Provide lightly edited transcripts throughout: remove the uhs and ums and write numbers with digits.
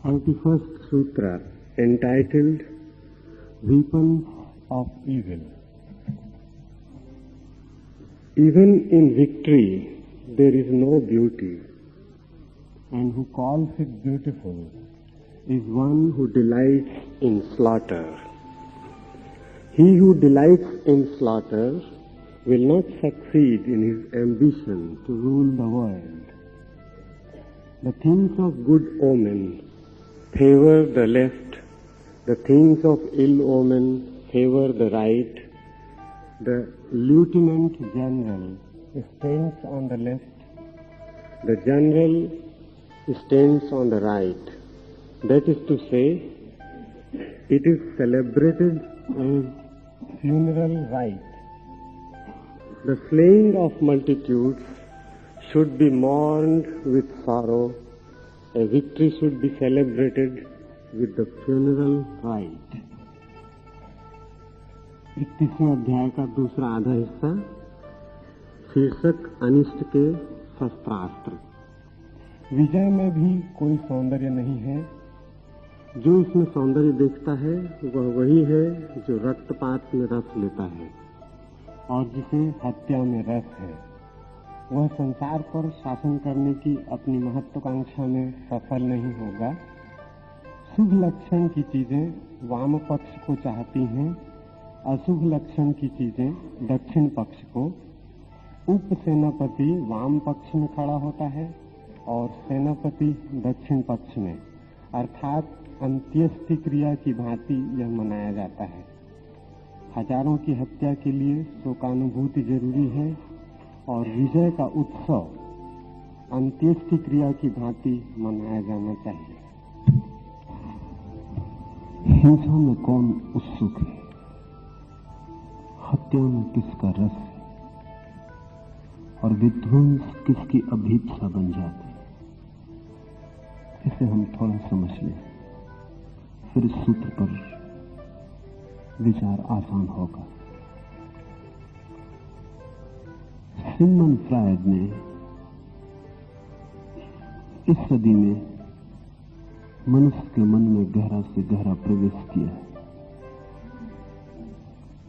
31st Sutra, entitled Weapons of Evil. Even in victory there is no beauty, and who calls it beautiful is one who delights in slaughter. He who delights in slaughter will not succeed in his ambition to rule the world. The things of good omen favor the left, the things of ill omen favor the right. The lieutenant general stands on the left, the general stands on the right. That is to say, it is celebrated as funeral rite. The slaying of multitudes should be mourned with sorrow. A victory should be celebrated with the funeral rite. 31वें अध्याय का दूसरा आधा हिस्सा, शीर्षक अनिष्ट के शस्त्रास्त्र। विजय में भी कोई सौंदर्य नहीं है। जो इसमें सौंदर्य देखता है वह वही है जो रक्तपात में रस लेता है और जिसे हत्या में रस है। वह संसार पर शासन करने की अपनी महत्वाकांक्षा में सफल नहीं होगा। शुभ लक्षण की चीजें वाम पक्ष को चाहती हैं, अशुभ लक्षण की चीजें दक्षिण पक्ष को। उप सेनापति वाम पक्ष में खड़ा होता है और सेनापति दक्षिण पक्ष में, अर्थात अंत्येष्टि क्रिया की भांति यह मनाया जाता है। हजारों की हत्या के लिए शोकानुभूति जरूरी है और विजय का उत्सव अंत्येष्टि क्रिया की भांति मनाया जाना चाहिए। हिंसा में कौन उत्सुक है? हत्या में किसका रस है? और विध्वंस किसकी अभीप्सा बन जाती है? इसे हम थोड़ा समझ लें, फिर इस सूत्र पर विचार आसान होगा। सिगमंड फ्रायड ने इस सदी में मनुष्य के मन में गहरा से गहरा प्रवेश किया है।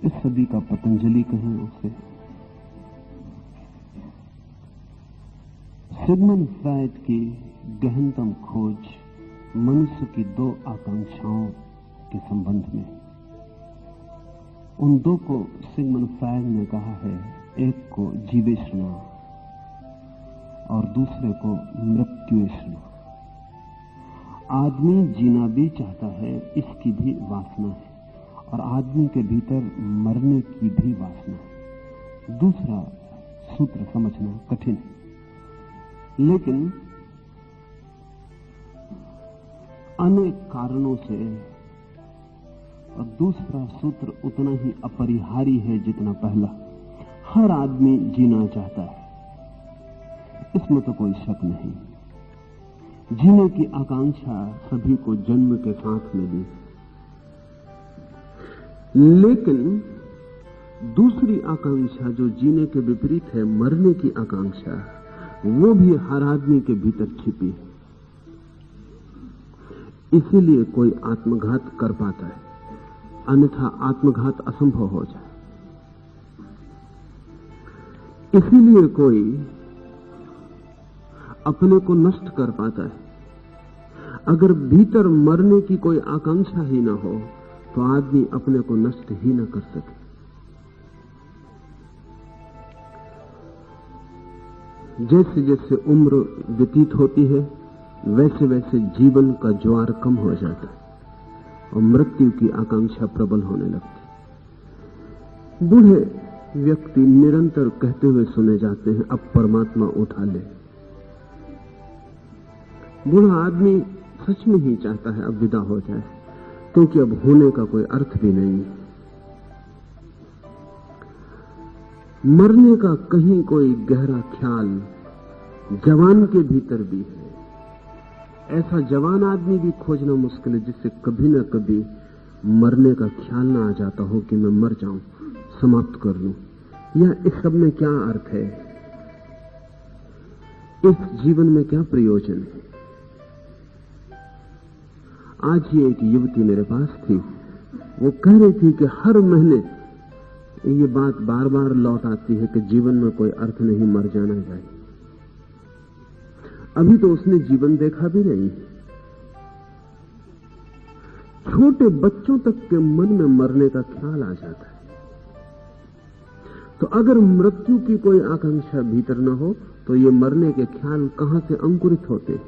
इस सदी का पतंजलि कहें उसे। सिगमंड फ्रायड की गहनतम खोज मनुष्य की दो आकांक्षाओं के संबंध में। उन दो को सिगमंड फ्रायड ने कहा है, एक को जीवेषणा और दूसरे को मृत्युषणा। आदमी जीना भी चाहता है, इसकी भी वासना है, और आदमी के भीतर मरने की भी वासना है। दूसरा सूत्र समझना कठिन है, लेकिन अनेक कारणों से, और दूसरा सूत्र उतना ही अपरिहार्य है जितना पहला। हर आदमी जीना चाहता है, इसमें तो कोई शक नहीं। जीने की आकांक्षा सभी को जन्म के साथ मिली, लेकिन दूसरी आकांक्षा जो जीने के विपरीत है, मरने की आकांक्षा, वो भी हर आदमी के भीतर छिपी है। इसीलिए कोई आत्मघात कर पाता है, अन्यथा आत्मघात असंभव हो जाए। इसीलिए कोई अपने को नष्ट कर पाता है। अगर भीतर मरने की कोई आकांक्षा ही ना हो तो आदमी अपने को नष्ट ही ना कर सके। जैसे जैसे उम्र व्यतीत होती है, वैसे वैसे जीवन का ज्वार कम हो जाता है और मृत्यु की आकांक्षा प्रबल होने लगती। बूढ़े व्यक्ति निरंतर कहते हुए सुने जाते हैं, अब परमात्मा उठा ले। बूढ़ा आदमी सच में ही चाहता है अब विदा हो जाए, क्योंकि अब होने का कोई अर्थ भी नहीं है। मरने का कहीं कोई गहरा ख्याल जवान के भीतर भी है। ऐसा जवान आदमी भी खोजना मुश्किल है जिससे कभी न कभी मरने का ख्याल ना आ जाता हो कि मैं मर जाऊं, समाप्त कर लूं। या इस सब में क्या अर्थ है? इस जीवन में क्या प्रयोजन है? आज ही एक युवती मेरे पास थी, वो कह रही थी कि हर महीने ये बात बार बार लौट आती है कि जीवन में कोई अर्थ नहीं, मर जाना चाहिए। अभी तो उसने जीवन देखा भी नहीं। छोटे बच्चों तक के मन में मरने का ख्याल आ जाता है। तो अगर मृत्यु की कोई आकांक्षा भीतर न हो तो ये मरने के ख्याल कहां से अंकुरित होते?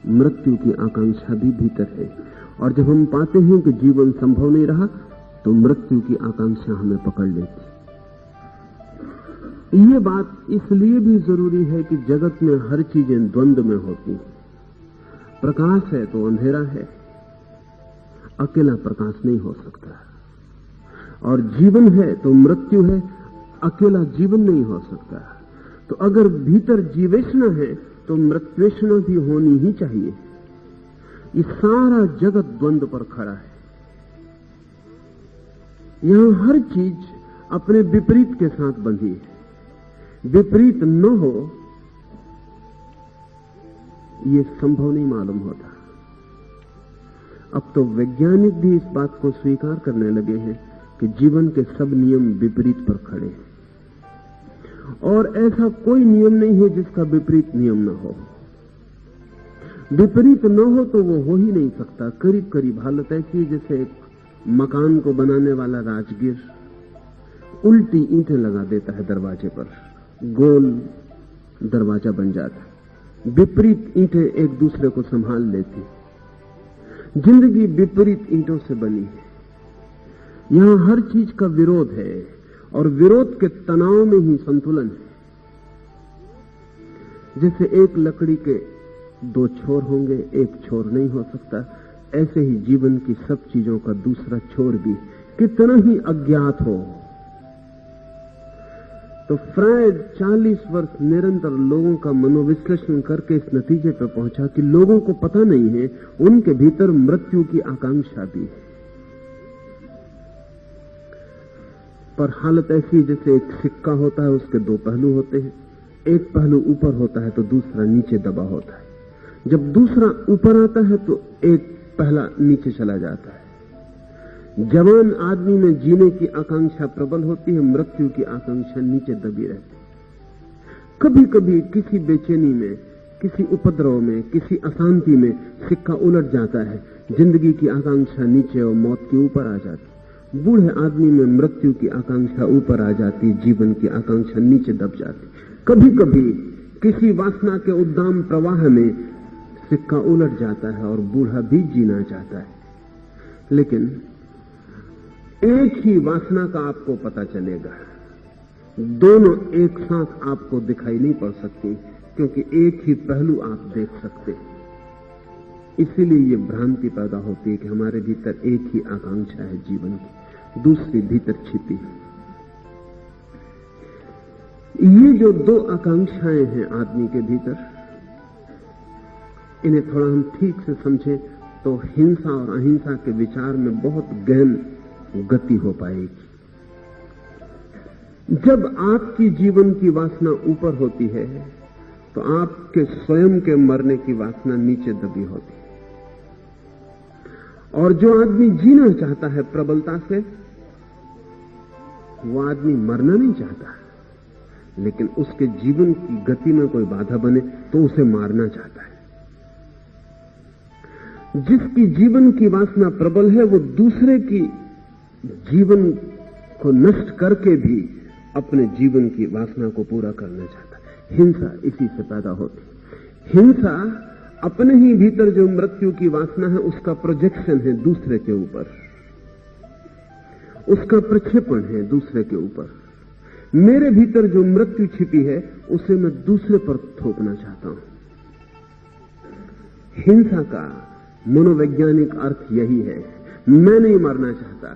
मृत्यु की आकांक्षा भी भीतर है, और जब हम पाते हैं कि जीवन संभव नहीं रहा तो मृत्यु की आकांक्षा हमें पकड़ लेती। ये बात इसलिए भी जरूरी है कि जगत में हर चीजें द्वंद्व में होती हैं। प्रकाश है तो अंधेरा है, अकेला प्रकाश नहीं हो सकता। और जीवन है तो मृत्यु है, अकेला जीवन नहीं हो सकता। तो अगर भीतर जीवेशना है तो मृत्युवेशना भी होनी ही चाहिए। ये सारा जगत द्वंद्व पर खड़ा है। यहां हर चीज अपने विपरीत के साथ बंधी है। विपरीत न हो ये संभव नहीं मालूम होता। अब तो वैज्ञानिक भी इस बात को स्वीकार करने लगे हैं कि जीवन के सब नियम विपरीत पर खड़े हैं, और ऐसा कोई नियम नहीं है जिसका विपरीत नियम न हो। विपरीत न हो तो वो हो ही नहीं सकता। करीब करीब हालत ऐसी जैसे एक मकान को बनाने वाला राजगीर उल्टी ईंटें लगा देता है दरवाजे पर, गोल दरवाजा बन जाता है। विपरीत ईंटें एक दूसरे को संभाल लेती। जिंदगी विपरीत ईंटों से बनी है। यहां हर चीज का विरोध है, और विरोध के तनाव में ही संतुलन है। जैसे एक लकड़ी के दो छोर होंगे, एक छोर नहीं हो सकता, ऐसे ही जीवन की सब चीजों का दूसरा छोर भी कितना ही अज्ञात हो। तो फ्रायड 40 वर्ष निरंतर लोगों का मनोविश्लेषण करके इस नतीजे पर पहुंचा कि लोगों को पता नहीं है उनके भीतर मृत्यु की आकांक्षा भी है। पर हालत ऐसी जैसे एक सिक्का होता है, उसके दो पहलू होते हैं। एक पहलू ऊपर होता है तो दूसरा नीचे दबा होता है। जब दूसरा ऊपर आता है तो एक पहला नीचे चला जाता है। जवान आदमी में जीने की आकांक्षा प्रबल होती है, मृत्यु की आकांक्षा नीचे दबी रहती है। कभी कभी किसी बेचैनी में, किसी उपद्रव में, किसी अशांति में सिक्का उलट जाता है, जिंदगी की आकांक्षा नीचे और मौत के ऊपर आ जाती है। बूढ़े आदमी में मृत्यु की आकांक्षा ऊपर आ जाती, जीवन की आकांक्षा नीचे दब जाती। कभी कभी किसी वासना के उद्दाम प्रवाह में सिक्का उलट जाता है और बूढ़ा भी जीना चाहता है, लेकिन एक ही वासना का आपको पता चलेगा। दोनों एक साथ आपको दिखाई नहीं पड़ सकती, क्योंकि एक ही पहलू आप देख सकते हैं। इसीलिए ये भ्रांति पैदा होती है कि हमारे भीतर एक ही आकांक्षा है जीवन की, दूसरी भीतर छिपी है। ये जो दो आकांक्षाएं हैं आदमी के भीतर, इन्हें थोड़ा हम ठीक से समझें तो हिंसा और अहिंसा के विचार में बहुत गहन गति हो पाएगी। जब आपकी जीवन की वासना ऊपर होती है तो आपके स्वयं के मरने की वासना नीचे दबी होती है। और जो आदमी जीना चाहता है प्रबलता से, वो आदमी मरना नहीं चाहता, लेकिन उसके जीवन की गति में कोई बाधा बने तो उसे मारना चाहता है। जिसकी जीवन की वासना प्रबल है वो दूसरे की जीवन को नष्ट करके भी अपने जीवन की वासना को पूरा करना चाहता है। हिंसा इसी से पैदा होती है। हिंसा अपने ही भीतर जो मृत्यु की वासना है उसका प्रोजेक्शन है दूसरे के ऊपर, उसका प्रक्षेपण है दूसरे के ऊपर। मेरे भीतर जो मृत्यु छिपी है उसे मैं दूसरे पर थोपना चाहता हूं। हिंसा का मनोवैज्ञानिक अर्थ यही है। मैं नहीं मरना चाहता,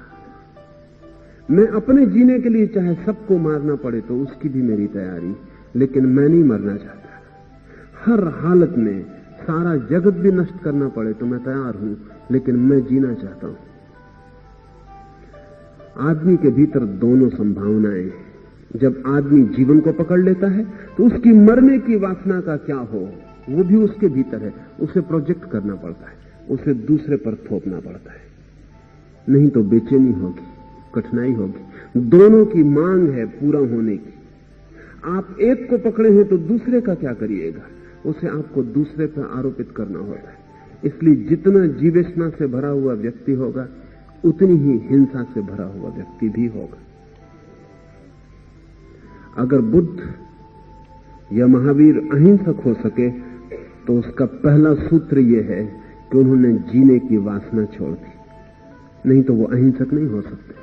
मैं अपने जीने के लिए चाहे सबको मारना पड़े तो उसकी भी मेरी तैयारी, लेकिन मैं नहीं मरना चाहता। हर हालत में सारा जगत भी नष्ट करना पड़े तो मैं तैयार हूं, लेकिन मैं जीना चाहता हूं। आदमी के भीतर दोनों संभावनाएं हैं। जब आदमी जीवन को पकड़ लेता है तो उसकी मरने की वासना का क्या हो वो भी उसके भीतर है, उसे प्रोजेक्ट करना पड़ता है, उसे दूसरे पर थोपना पड़ता है, नहीं तो बेचैनी होगी, कठिनाई होगी। दोनों की मांग है पूरा होने की। आप एक को पकड़े हैं तो दूसरे का क्या करिएगा, उसे आपको दूसरे पर आरोपित करना होता है। इसलिए जितना जीवेष्णा से भरा हुआ व्यक्ति होगा, उतनी ही हिंसा से भरा हुआ व्यक्ति भी होगा। अगर बुद्ध या महावीर अहिंसक हो सके तो उसका पहला सूत्र यह है कि उन्होंने जीने की वासना छोड़ दी, नहीं तो वो अहिंसक नहीं हो सकते।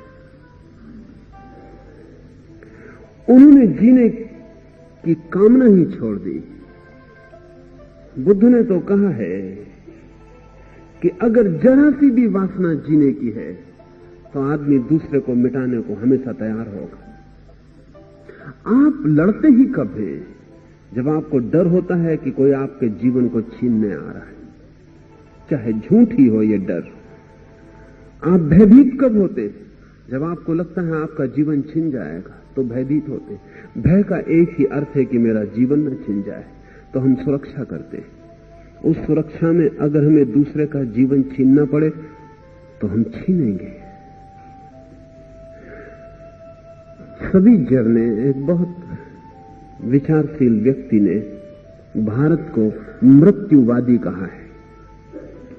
उन्होंने जीने की कामना ही छोड़ दी। बुद्ध ने तो कहा है कि अगर जरा सी भी वासना जीने की है तो आदमी दूसरे को मिटाने को हमेशा तैयार होगा। आप लड़ते ही कब हैं? जब आपको डर होता है कि कोई आपके जीवन को छीनने आ रहा है, चाहे झूठ ही हो ये डर। आप भयभीत कब होते? जब आपको लगता है आपका जीवन छिन जाएगा तो भयभीत होते। भय का एक ही अर्थ है कि मेरा जीवन न छिन जाए, तो हम सुरक्षा करते हैं। उस सुरक्षा में अगर हमें दूसरे का जीवन छीनना पड़े तो हम छीनेंगे। सवीजर ने, एक बहुत विचारशील व्यक्ति ने, भारत को मृत्युवादी कहा है।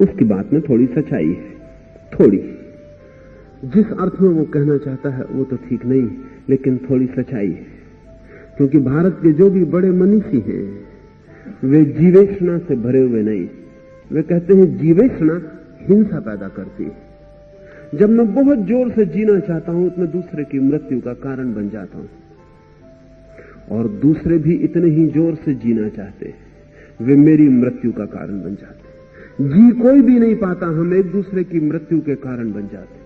उसकी बात में थोड़ी सच्चाई है, थोड़ी। जिस अर्थ में वो कहना चाहता है वो तो ठीक नहीं, लेकिन थोड़ी सच्चाई है। क्योंकि भारत के जो भी बड़े मनीषी हैं वे जीवेष्णा से भरे हुए नहीं। वे कहते हैं जीवेष्णा हिंसा पैदा करती है। जब मैं बहुत जोर से जीना चाहता हूं तो मैं दूसरे की मृत्यु का कारण बन जाता हूं, और दूसरे भी इतने ही जोर से जीना चाहते हैं, वे मेरी मृत्यु का कारण बन जाते हैं। जी कोई भी नहीं पाता, हम एक दूसरे की मृत्यु के कारण बन जाते हैं।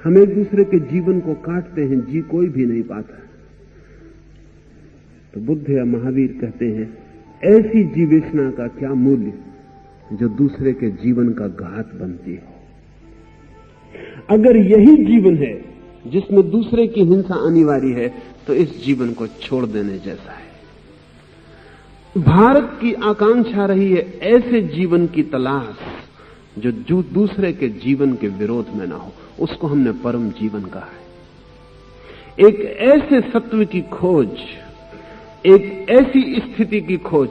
हम एक दूसरे के जीवन को काटते हैं, जी कोई भी नहीं पाता। तो बुद्ध या महावीर कहते हैं ऐसी जीवेष्णा का क्या मूल्य जो दूसरे के जीवन का घात बनती हो। अगर यही जीवन है जिसमें दूसरे की हिंसा अनिवार्य है तो इस जीवन को छोड़ देने जैसा है। भारत की आकांक्षा रही है ऐसे जीवन की तलाश जो दूसरे के जीवन के विरोध में ना हो। उसको हमने परम जीवन कहा है। एक ऐसे सत्व की खोज, एक ऐसी स्थिति की खोज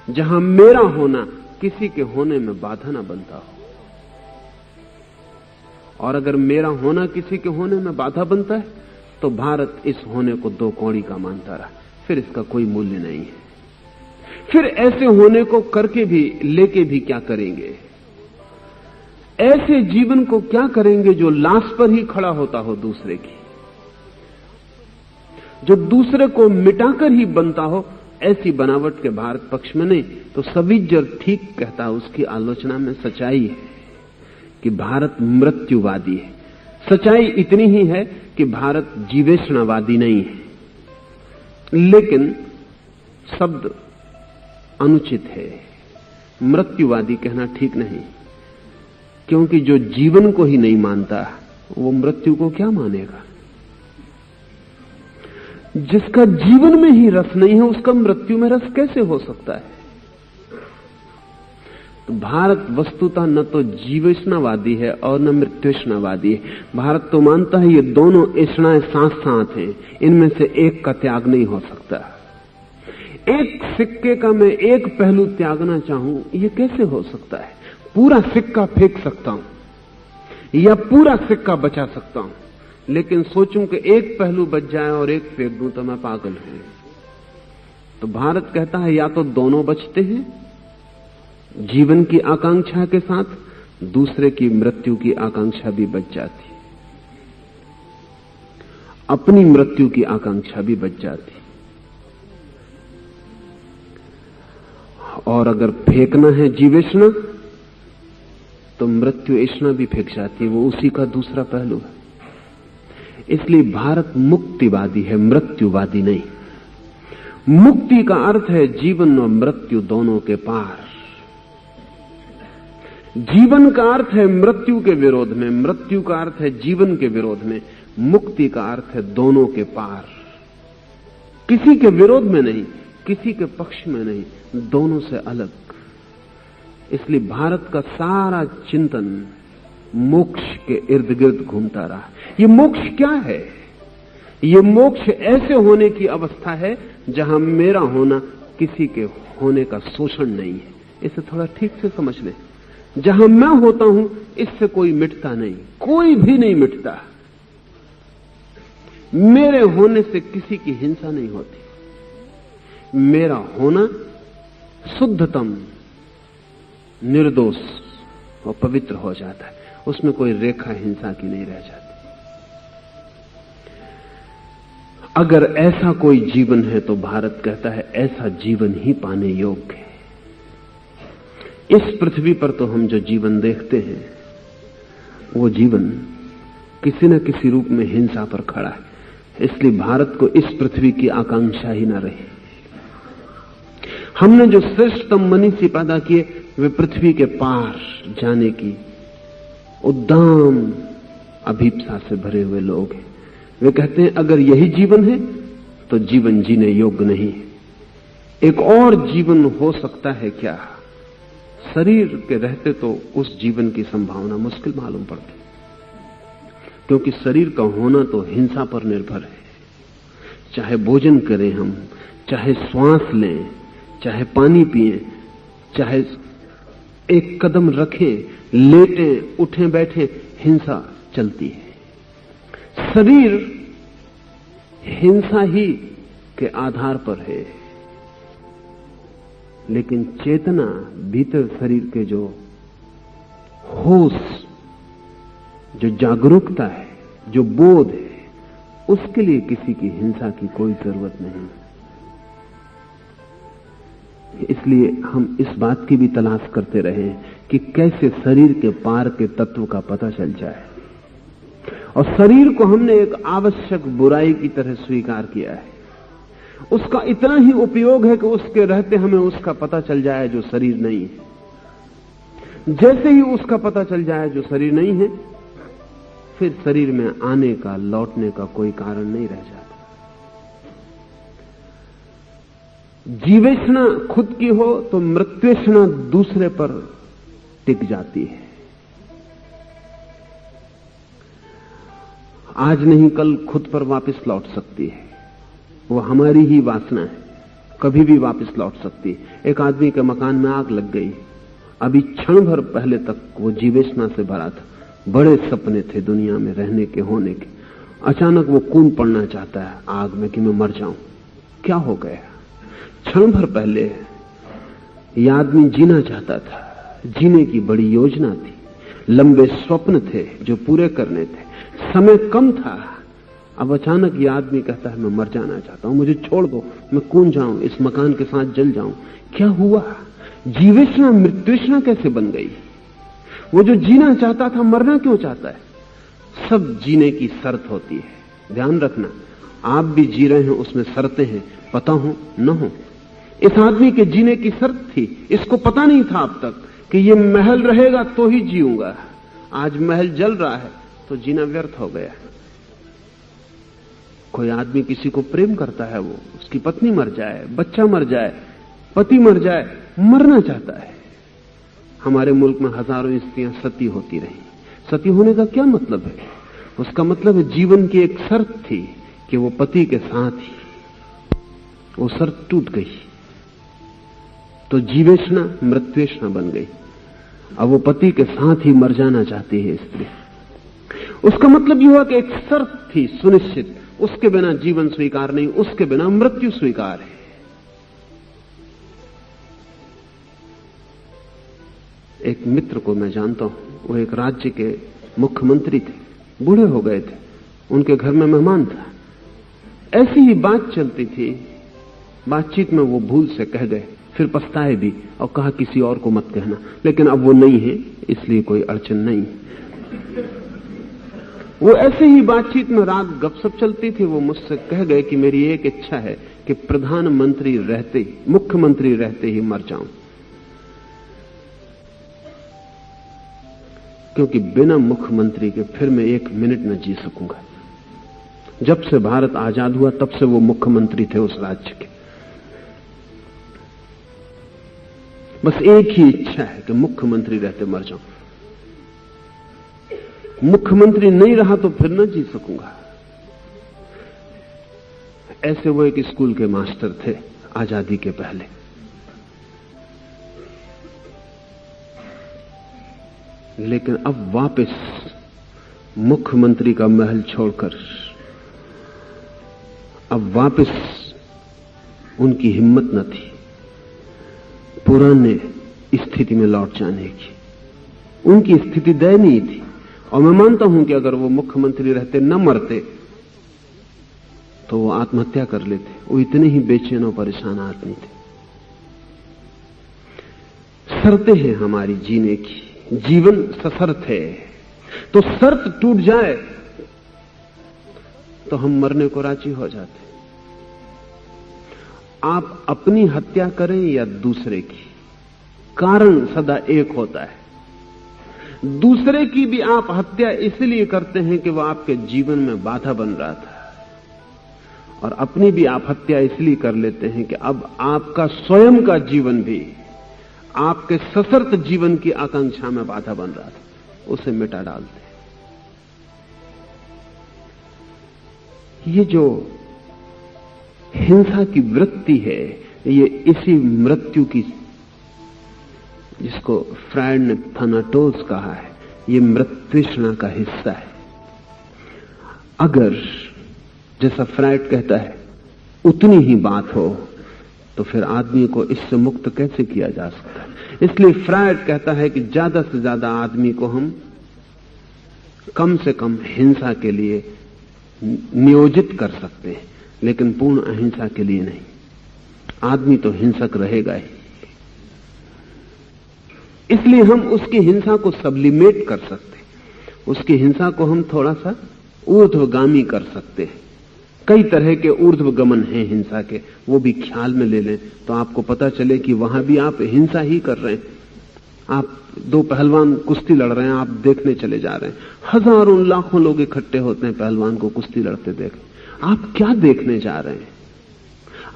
जहां मेरा होना किसी के होने में बाधा ना बनता हो। और अगर मेरा होना किसी के होने में बाधा बनता है तो भारत इस होने को दो कौड़ी का मानता रहा, फिर इसका कोई मूल्य नहीं है। फिर ऐसे होने को करके भी, लेके भी क्या करेंगे? ऐसे जीवन को क्या करेंगे जो लाश पर ही खड़ा होता हो दूसरे की, जो दूसरे को मिटाकर ही बनता हो। ऐसी बनावट के भारत पक्ष में नहीं। तो सवीजर ठीक कहता है, उसकी आलोचना में सच्चाई है कि भारत मृत्युवादी है। सच्चाई इतनी ही है कि भारत जीवेष्णावादी नहीं है। लेकिन शब्द अनुचित है, मृत्युवादी कहना ठीक नहीं, क्योंकि जो जीवन को ही नहीं मानता वो मृत्यु को क्या मानेगा? जिसका जीवन में ही रस नहीं है उसका मृत्यु में रस कैसे हो सकता है? तो भारत वस्तुतः न तो जीवेष्णावादी है और न मृत्युष्णावादी है। भारत तो मानता है ये दोनों इष्णाएं साथ साथ हैं, इनमें से एक का त्याग नहीं हो सकता। एक सिक्के का मैं एक पहलू त्यागना चाहूं, ये कैसे हो सकता है? पूरा सिक्का फेंक सकता हूं या पूरा सिक्का बचा सकता हूं, लेकिन सोचूं कि एक पहलू बच जाए और एक फेंक दूं तो मैं पागल हूं। तो भारत कहता है या तो दोनों बचते हैं, जीवन की आकांक्षा के साथ दूसरे की मृत्यु की आकांक्षा भी बच जाती, अपनी मृत्यु की आकांक्षा भी बच जाती। और अगर फेंकना है जीवेष्णा तो मृत्यु इष्णा भी फेंक जाती है, वो उसी का दूसरा पहलू है। इसलिए भारत मुक्तिवादी है, मृत्युवादी नहीं। मुक्ति का अर्थ है जीवन और मृत्यु दोनों के पार। जीवन का अर्थ है मृत्यु के विरोध में, मृत्यु का अर्थ है जीवन के विरोध में, मुक्ति का अर्थ है दोनों के पार। किसी के विरोध में नहीं, किसी के पक्ष में नहीं, दोनों से अलग। इसलिए भारत का सारा चिंतन मोक्ष के इर्द गिर्द घूमता रहा। ये मोक्ष क्या है? ये मोक्ष ऐसे होने की अवस्था है जहां मेरा होना किसी के होने का शोषण नहीं है। इसे थोड़ा ठीक से समझ लें। जहां मैं होता हूं इससे कोई मिटता नहीं, कोई भी नहीं मिटता। मेरे होने से किसी की हिंसा नहीं होती। मेरा होना शुद्धतम, निर्दोष और पवित्र हो जाता है। उसमें कोई रेखा हिंसा की नहीं रह जाती। अगर ऐसा कोई जीवन है तो भारत कहता है ऐसा जीवन ही पाने योग्य है। इस पृथ्वी पर तो हम जो जीवन देखते हैं वो जीवन किसी न किसी रूप में हिंसा पर खड़ा है। इसलिए भारत को इस पृथ्वी की आकांक्षा ही ना रही। हमने जो श्रेष्ठतम मनुष्य पैदा किए वे पृथ्वी के पार जाने की उद्दाम अभीप्सा से भरे हुए लोग हैं। वे कहते हैं अगर यही जीवन है तो जीवन जीने योग्य नहीं है। एक और जीवन हो सकता है क्या? शरीर के रहते तो उस जीवन की संभावना मुश्किल मालूम पड़ती, क्योंकि शरीर का होना तो हिंसा पर निर्भर है। चाहे भोजन करें हम, चाहे श्वास लें, चाहे पानी पिएं, चाहे एक कदम रखें, लेटें, उठें, बैठें, हिंसा चलती है। शरीर हिंसा ही के आधार पर है, लेकिन चेतना, भीतर शरीर के जो होश, जो जागरूकता है, जो बोध है, उसके लिए किसी की हिंसा की कोई जरूरत नहीं। इसलिए हम इस बात की भी तलाश करते रहे कि कैसे शरीर के पार के तत्व का पता चल जाए। और शरीर को हमने एक आवश्यक बुराई की तरह स्वीकार किया है। उसका इतना ही उपयोग है कि उसके रहते हमें उसका पता चल जाए जो शरीर नहीं है। जैसे ही उसका पता चल जाए जो शरीर नहीं है, फिर शरीर में आने का, लौटने का कोई कारण नहीं रह जाता। जीवेषणा खुद की हो तो मृत्युषणा दूसरे पर टिक जाती है। आज नहीं कल खुद पर वापस लौट सकती है। वो हमारी ही वासना है, कभी भी वापस लौट सकती है। एक आदमी के मकान में आग लग गई, अभी क्षण भर पहले तक वो जीवेषणा से भरा था, बड़े सपने थे दुनिया में रहने के, होने के। अचानक वो कूद पड़ना चाहता है आग में कि मैं मर जाऊं। क्या हो गया? क्षण भर पहले ये आदमी जीना चाहता था, जीने की बड़ी योजना थी, लंबे स्वप्न थे जो पूरे करने थे, समय कम था। अब अचानक ये आदमी कहता है मैं मर जाना चाहता हूं, मुझे छोड़ दो, मैं कूद जाऊं, इस मकान के साथ जल जाऊं। क्या हुआ? जीवेषणा मृत्युषणा कैसे बन गई? वो जो जीना चाहता था मरना क्यों चाहता है? सब जीने की शर्त होती है। ध्यान रखना, आप भी जी रहे हैं, उसमें शर्तें हैं, पता हो न हो। इस आदमी के जीने की शर्त थी, इसको पता नहीं था अब तक कि ये महल रहेगा तो ही जीऊंगा। आज महल जल रहा है तो जीना व्यर्थ हो गया। कोई आदमी किसी को प्रेम करता है, वो उसकी पत्नी मर जाए, बच्चा मर जाए, पति मर जाए, मरना चाहता है। हमारे मुल्क में हजारों स्त्रियां सती होती रही। सती होने का क्या मतलब है? उसका मतलब है जीवन की एक शर्त थी कि वो पति के साथ ही, वो शर्त टूट गई तो जीवेषणा मृत्युषणा बन गई। अब वो पति के साथ ही मर जाना चाहती है स्त्री। उसका मतलब यह हुआ कि एक शर्त थी सुनिश्चित, उसके बिना जीवन स्वीकार नहीं, उसके बिना मृत्यु स्वीकार है। एक मित्र को मैं जानता हूं, वो एक राज्य के मुख्यमंत्री थे, बूढ़े हो गए थे, उनके घर में मेहमान था। ऐसी ही बात चलती थी, बातचीत में वो भूल से कह गए, फिर पछताए भी और कहा किसी और को मत कहना। लेकिन अब वो नहीं है, इसलिए कोई अड़चन नहीं। वो ऐसे ही बातचीत में रात गपशप चलती थी, वो मुझसे कह गए कि मेरी एक इच्छा है कि प्रधानमंत्री रहते ही, मुख्यमंत्री रहते ही मर जाऊं, क्योंकि बिना मुख्यमंत्री के फिर मैं एक मिनट न जी सकूंगा। जब से भारत आजाद हुआ तब से वो मुख्यमंत्री थे उस राज्य के। बस एक ही इच्छा है कि मुख्यमंत्री रहते मर जाऊं। मुख्यमंत्री नहीं रहा तो फिर न जी सकूंगा। ऐसे वो एक स्कूल के मास्टर थे आजादी के पहले। लेकिन अब वापस मुख्यमंत्री का महल छोड़कर अब वापस उनकी हिम्मत न थी पुराने स्थिति में लौट जाने की। उनकी स्थिति दयनीय थी और मैं मानता हूं कि अगर वो मुख्यमंत्री रहते न मरते तो वो आत्महत्या कर लेते। वो इतने ही बेचैन और परेशान आदमी थे। शर्तें हैं हमारी जीने की, जीवन सशर्त है। तो शर्त टूट जाए तो हम मरने को राजी हो जाते। आप अपनी हत्या करें या दूसरे की, कारण सदा एक होता है। दूसरे की भी आप हत्या इसलिए करते हैं कि वह आपके जीवन में बाधा बन रहा था, और अपनी भी आप हत्या इसलिए कर लेते हैं कि अब आपका स्वयं का जीवन भी आपके सशर्त जीवन की आकांक्षा में बाधा बन रहा था, उसे मिटा डालते हैं। ये जो हिंसा की वृत्ति है, ये इसी मृत्यु की, जिसको फ्रायड ने थनाटोस कहा है, ये मृत्युष्णा का हिस्सा है। अगर जैसा फ्रायड कहता है उतनी ही बात हो तो फिर आदमी को इससे मुक्त कैसे किया जा सकता है। इसलिए फ्रायड कहता है कि ज्यादा से ज्यादा आदमी को हम कम से कम हिंसा के लिए नियोजित कर सकते हैं, लेकिन पूर्ण अहिंसा के लिए नहीं। आदमी तो हिंसक रहेगा ही। इसलिए हम उसकी हिंसा को सब्लिमेट कर सकते हैं, उसकी हिंसा को हम थोड़ा सा ऊर्ध्वगामी कर सकते हैं। कई तरह के ऊर्ध्वगमन हैं हिंसा के, वो भी ख्याल में ले लें तो आपको पता चले कि वहां भी आप हिंसा ही कर रहे हैं। आप दो पहलवान कुश्ती लड़ रहे हैं, आप देखने चले जा रहे हैं, हजारों लाखों लोग इकट्ठे होते हैं पहलवान को कुश्ती लड़ते देख। आप क्या देखने जा रहे हैं?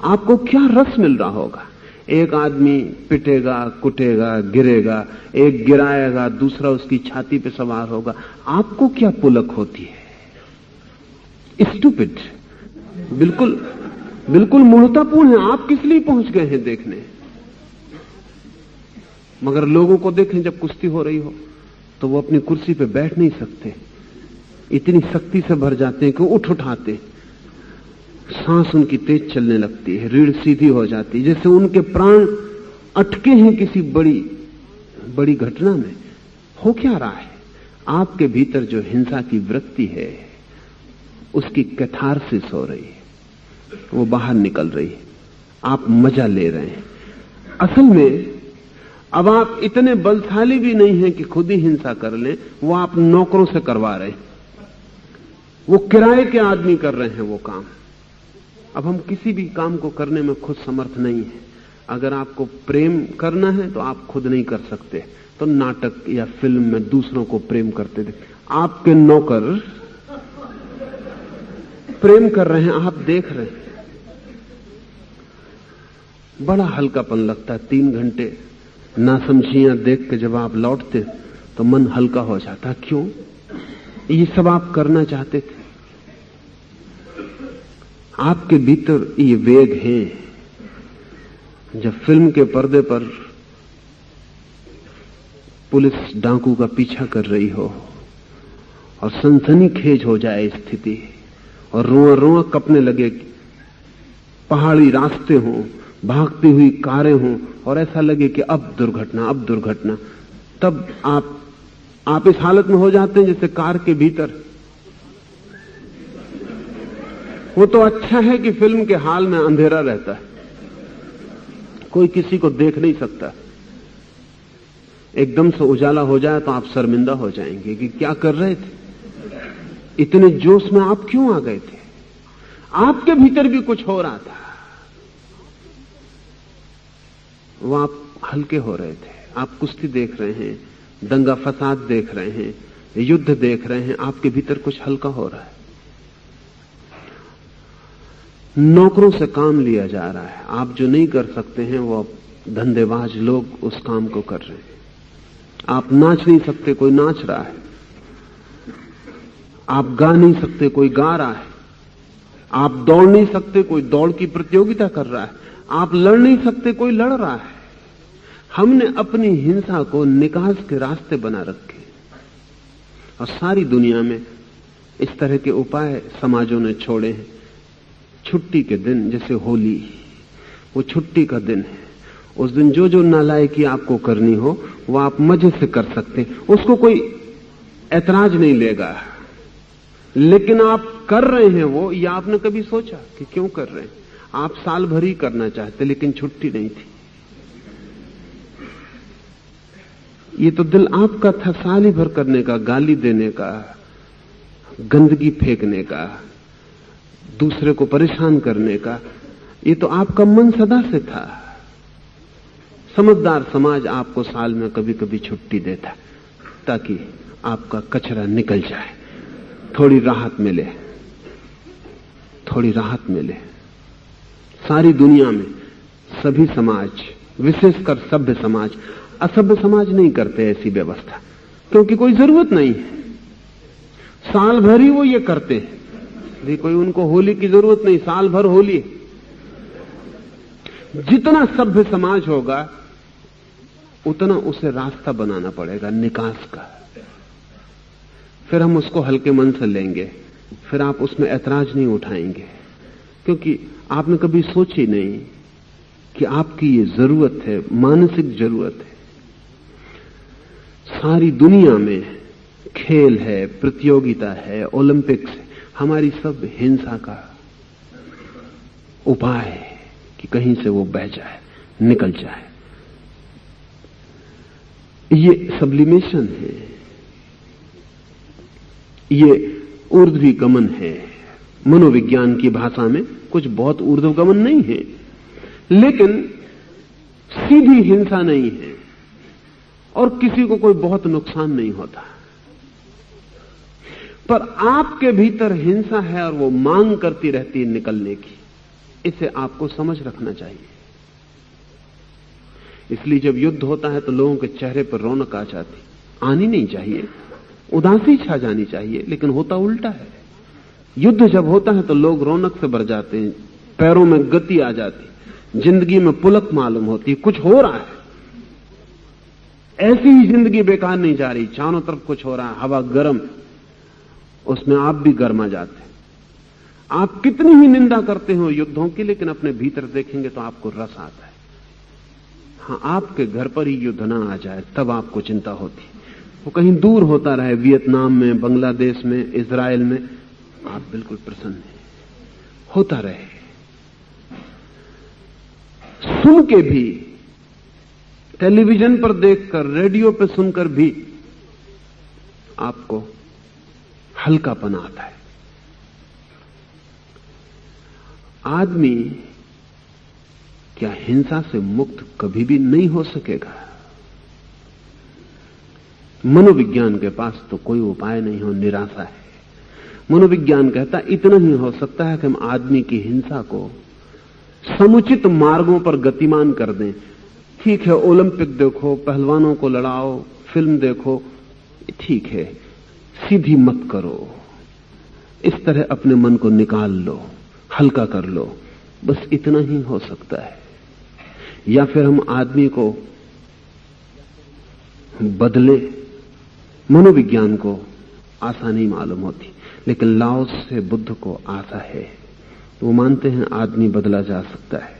आपको क्या रस मिल रहा होगा? एक आदमी पिटेगा, कुटेगा, गिरेगा, एक गिराएगा, दूसरा उसकी छाती पे सवार होगा, आपको क्या पुलक होती है? स्टूपिड, बिल्कुल बिल्कुल मूर्खतापूर्ण है। आप किस लिए पहुंच गए हैं देखने? मगर लोगों को देखें जब कुश्ती हो रही हो तो वो अपनी कुर्सी पे बैठ नहीं सकते, इतनी शक्ति से भर जाते हैं कि उठ उठाते, सांस उनकी तेज चलने लगती है, रीढ़ सीधी हो जाती है, जैसे उनके प्राण अटके हैं किसी बड़ी बड़ी घटना में। हो क्या रहा है? आपके भीतर जो हिंसा की वृत्ति है उसकी कैथारसिस हो रही है, वो बाहर निकल रही है, आप मजा ले रहे हैं। असल में अब आप इतने बलशाली भी नहीं हैं कि खुद ही हिंसा कर लें, वो आप नौकरों से करवा रहे हैं, वो किराए के आदमी कर रहे हैं वो काम। अब हम किसी भी काम को करने में खुद समर्थ नहीं है। अगर आपको प्रेम करना है तो आप खुद नहीं कर सकते, तो नाटक या फिल्म में दूसरों को प्रेम करते थे। आपके नौकर प्रेम कर रहे हैं, आप देख रहे हैं, बड़ा हल्कापन लगता है। 3 घंटे नासमझियां देख के जब आप लौटते तो मन हल्का हो जाता। क्यों? ये सब आप करना चाहते थे। आपके भीतर ये वेग है। जब फिल्म के पर्दे पर पुलिस डाकू का पीछा कर रही हो और सनसनीखेज हो जाए स्थिति और रोआ रोआ कपने लगे, पहाड़ी रास्ते हों, भागती हुई कारें हों और ऐसा लगे कि अब दुर्घटना, अब दुर्घटना, तब आप इस हालत में हो जाते हैं जैसे कार के भीतर। वो तो अच्छा है कि फिल्म के हाल में अंधेरा रहता है, कोई किसी को देख नहीं सकता। एकदम से उजाला हो जाए तो आप शर्मिंदा हो जाएंगे कि क्या कर रहे थे, इतने जोश में आप क्यों आ गए थे। आपके भीतर भी कुछ हो रहा था, वो आप हल्के हो रहे थे। आप कुश्ती देख रहे हैं, दंगा फसाद देख रहे हैं, युद्ध देख रहे हैं, आपके भीतर कुछ हल्का हो रहा है। नौकरों से काम लिया जा रहा है, आप जो नहीं कर सकते हैं वो धंधेबाज लोग उस काम को कर रहे हैं। आप नाच नहीं सकते, कोई नाच रहा है। आप गा नहीं सकते, कोई गा रहा है। आप दौड़ नहीं सकते, कोई दौड़ की प्रतियोगिता कर रहा है। आप लड़ नहीं सकते, कोई लड़ रहा है। हमने अपनी हिंसा को निकास के रास्ते बना रखे और सारी दुनिया में इस तरह के उपाय समाजों ने छोड़े हैं। छुट्टी के दिन, जैसे होली, वो छुट्टी का दिन है। उस दिन जो जो नालायकी आपको करनी हो वो आप मजे से कर सकते हैं, उसको कोई ऐतराज नहीं लेगा। लेकिन आप कर रहे हैं वो, या आपने कभी सोचा कि क्यों कर रहे हैं? आप साल भर ही करना चाहते, लेकिन छुट्टी नहीं थी। ये तो दिल आपका था साल ही भर करने का, गाली देने का, गंदगी फेंकने का, दूसरे को परेशान करने का। ये तो आपका मन सदा से था। समझदार समाज आपको साल में कभी कभी छुट्टी देता ताकि आपका कचरा निकल जाए, थोड़ी राहत मिले, थोड़ी राहत मिले। सारी दुनिया में सभी समाज, विशेषकर सभ्य समाज, असभ्य समाज नहीं करते ऐसी व्यवस्था, क्योंकि कोई जरूरत नहीं है। साल भर ही वो ये करते हैं। कोई उनको होली की जरूरत नहीं, साल भर होली। जितना सभ्य समाज होगा उतना उसे रास्ता बनाना पड़ेगा निकास का। फिर हम उसको हल्के मन से लेंगे, फिर आप उसमें ऐतराज नहीं उठाएंगे, क्योंकि आपने कभी सोची नहीं कि आपकी ये जरूरत है, मानसिक जरूरत है। सारी दुनिया में खेल है, प्रतियोगिता है, ओलंपिक्स है, हमारी सब हिंसा का उपाय है कि कहीं से वो बह जाए, निकल जाए। ये सब्लिमेशन है, ये ऊर्ध्वी गमन है। मनोविज्ञान की भाषा में कुछ बहुत ऊर्ध्वगमन नहीं है, लेकिन सीधी हिंसा नहीं है और किसी को कोई बहुत नुकसान नहीं होता। पर आपके भीतर हिंसा है और वो मांग करती रहती है निकलने की। इसे आपको समझ रखना चाहिए। इसलिए जब युद्ध होता है तो लोगों के चेहरे पर रौनक आ जाती, आनी नहीं चाहिए, उदासी छा जानी चाहिए, लेकिन होता उल्टा है। युद्ध जब होता है तो लोग रौनक से भर जाते हैं, पैरों में गति आ जाती, जिंदगी में पुलक मालूम होती, कुछ हो रहा है। ऐसी ही जिंदगी बेकार नहीं जा रही, चारों तरफ कुछ हो रहा है, हवा गर्म, उसमें आप भी गर्मा जाते हैं। आप कितनी ही निंदा करते हो युद्धों की, लेकिन अपने भीतर देखेंगे तो आपको रस आता है। हाँ, आपके घर पर ही युद्ध ना आ जाए तब आपको चिंता होती, वो कहीं दूर होता रहे, वियतनाम में, बांग्लादेश में, इजराइल में, आप बिल्कुल प्रसन्न हैं, होता रहे। सुन के भी, टेलीविजन पर देखकर, रेडियो पर सुनकर भी आपको हल्कापन आता है। आदमी क्या हिंसा से मुक्त कभी भी नहीं हो सकेगा? मनोविज्ञान के पास तो कोई उपाय नहीं हो, निराशा है। मनोविज्ञान कहता इतना ही हो सकता है कि हम आदमी की हिंसा को समुचित मार्गों पर गतिमान कर दें। ठीक है, ओलंपिक देखो, पहलवानों को लड़ाओ, फिल्म देखो, ठीक है, सीधी मत करो। इस तरह अपने मन को निकाल लो, हल्का कर लो, बस इतना ही हो सकता है। या फिर हम आदमी को बदले। मनोविज्ञान को आशा नहीं मालूम होती, लेकिन लाओस से बुद्ध को आशा है। वो मानते हैं आदमी बदला जा सकता है।